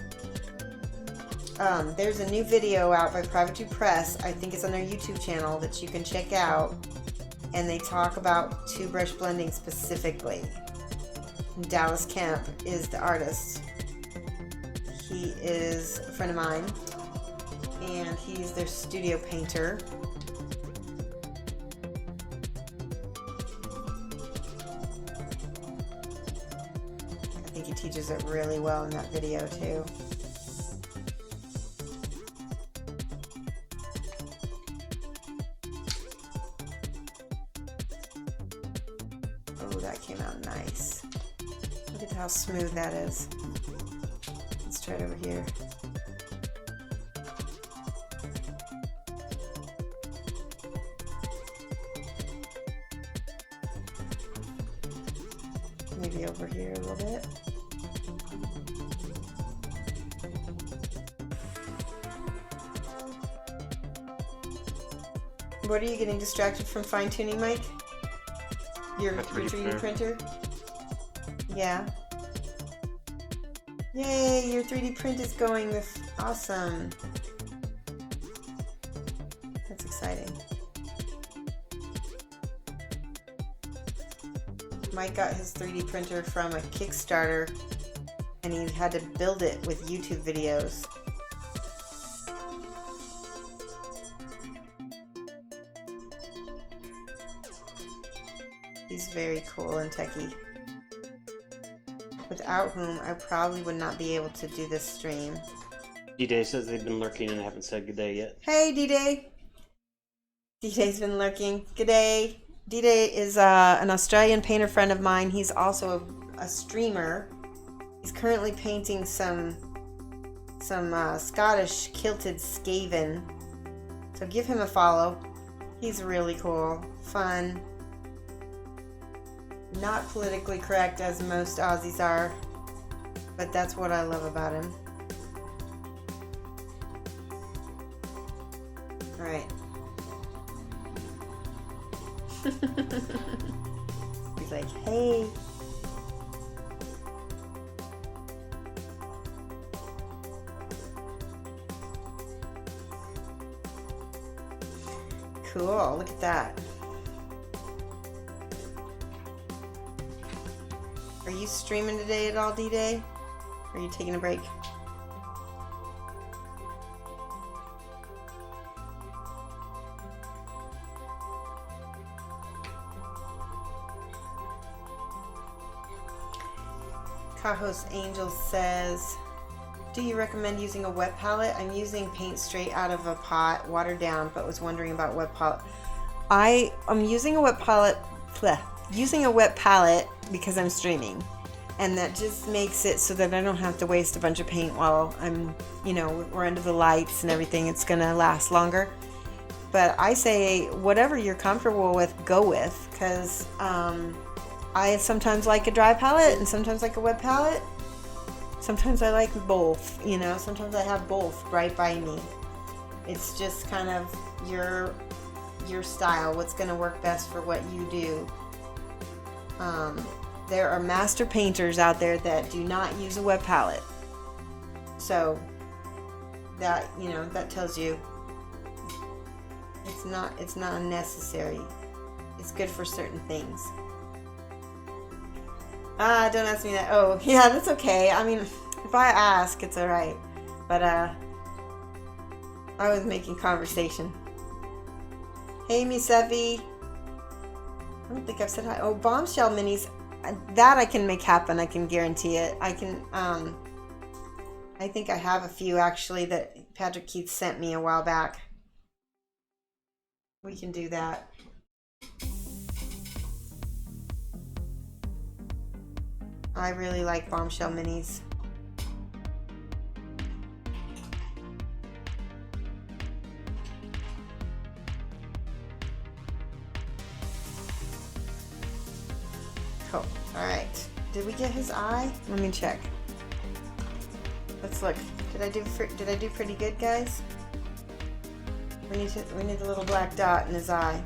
There's a new video out by Private 2 Press. I think it's on their YouTube channel that you can check out, and they talk about 2 brush blending specifically. Dallas Kemp is the artist. He is a friend of mine, and he's their studio painter. I think he teaches it really well in that video too. Oh, that came out nice. Look at how smooth that is. Let's try it over here. Maybe over here a little bit. What are you getting distracted from fine-tuning, Mike? Your 3D printer? Yeah. Yay, your 3D print is going with awesome. That's exciting. Mike got his 3D printer from a Kickstarter, and he had to build it with YouTube videos. He's very cool and techie. Without whom I probably would not be able to do this stream. D-Day says they've been lurking and haven't said good day yet. Hey, D-Day. D-Day's been lurking. Good day. D-Day is an Australian painter friend of mine. He's also a streamer. He's currently painting some Scottish kilted skaven. So give him a follow. He's really cool, fun. Not politically correct as most Aussies are, but that's what I love about him. Alright. He's like, hey. Cool, look at that. Are you streaming today at all, D-Day? Or are you taking a break? Cajos Angel says, do you recommend using a wet palette? I'm using paint straight out of a pot, watered down, but was wondering about wet palette. I am using a wet palette, because I'm streaming, and that just makes it so that I don't have to waste a bunch of paint while I'm, we're under the lights and everything. It's gonna last longer. But I say whatever you're comfortable with, go with, because I sometimes like a dry palette and sometimes like a wet palette. Sometimes I like both, sometimes I have both right by me. It's just kind of your style, what's gonna work best for what you do. There are master painters out there that do not use a wet palette. So that, that tells you it's not unnecessary. It's good for certain things. Don't ask me that. Oh, yeah, that's okay. I mean, if I ask, it's alright. But, I was making conversation. Hey, Miss Effie. I don't think I've said hi. Oh, bombshell minis. That I can make happen. I can guarantee it. I can, I think I have a few actually that Patrick Keith sent me a while back. We can do that. I really like bombshell minis. Did we get his eye? Let me check. Let's look. Did I do pretty good, guys? We need a little black dot in his eye.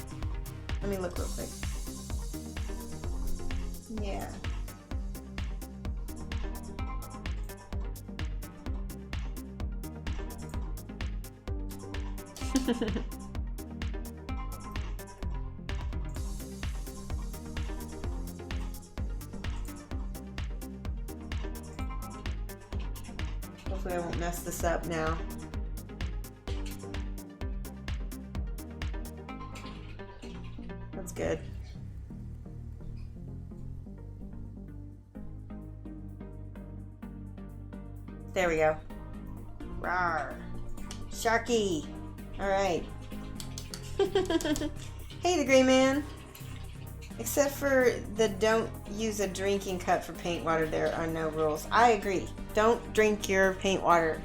Let me look real quick. Yeah. Hopefully I won't mess this up now. That's good. There we go. Rawr. Sharky. All right. Hey, the gray man. Except for the don't use a drinking cup for paint water, there are no rules. I agree. Don't drink your paint water.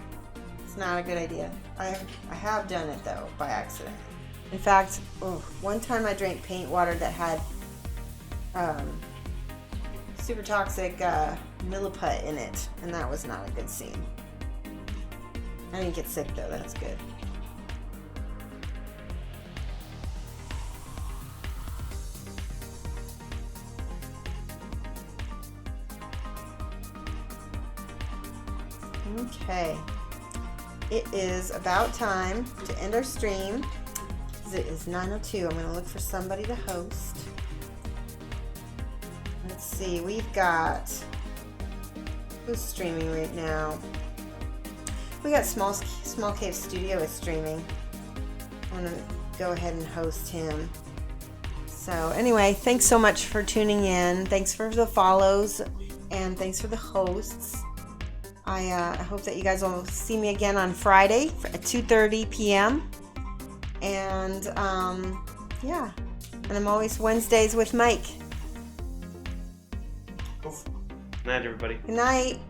It's not a good idea. I have done it though, by accident. In fact, one time I drank paint water that had super toxic milliput in it, and that was not a good scene. I didn't get sick though, that's good. Okay, it is about time to end our stream. It is 9:02. I'm going to look for somebody to host. Let's see, we've got, who's streaming right now? We got Small Cave Studio is streaming. I'm going to go ahead and host him. So anyway, thanks so much for tuning in. Thanks for the follows, and thanks for the hosts. I hope that you guys will see me again on Friday at 2:30 p.m. And yeah, and I'm always Wednesdays with Mike. Cool. Good night, everybody. Good night.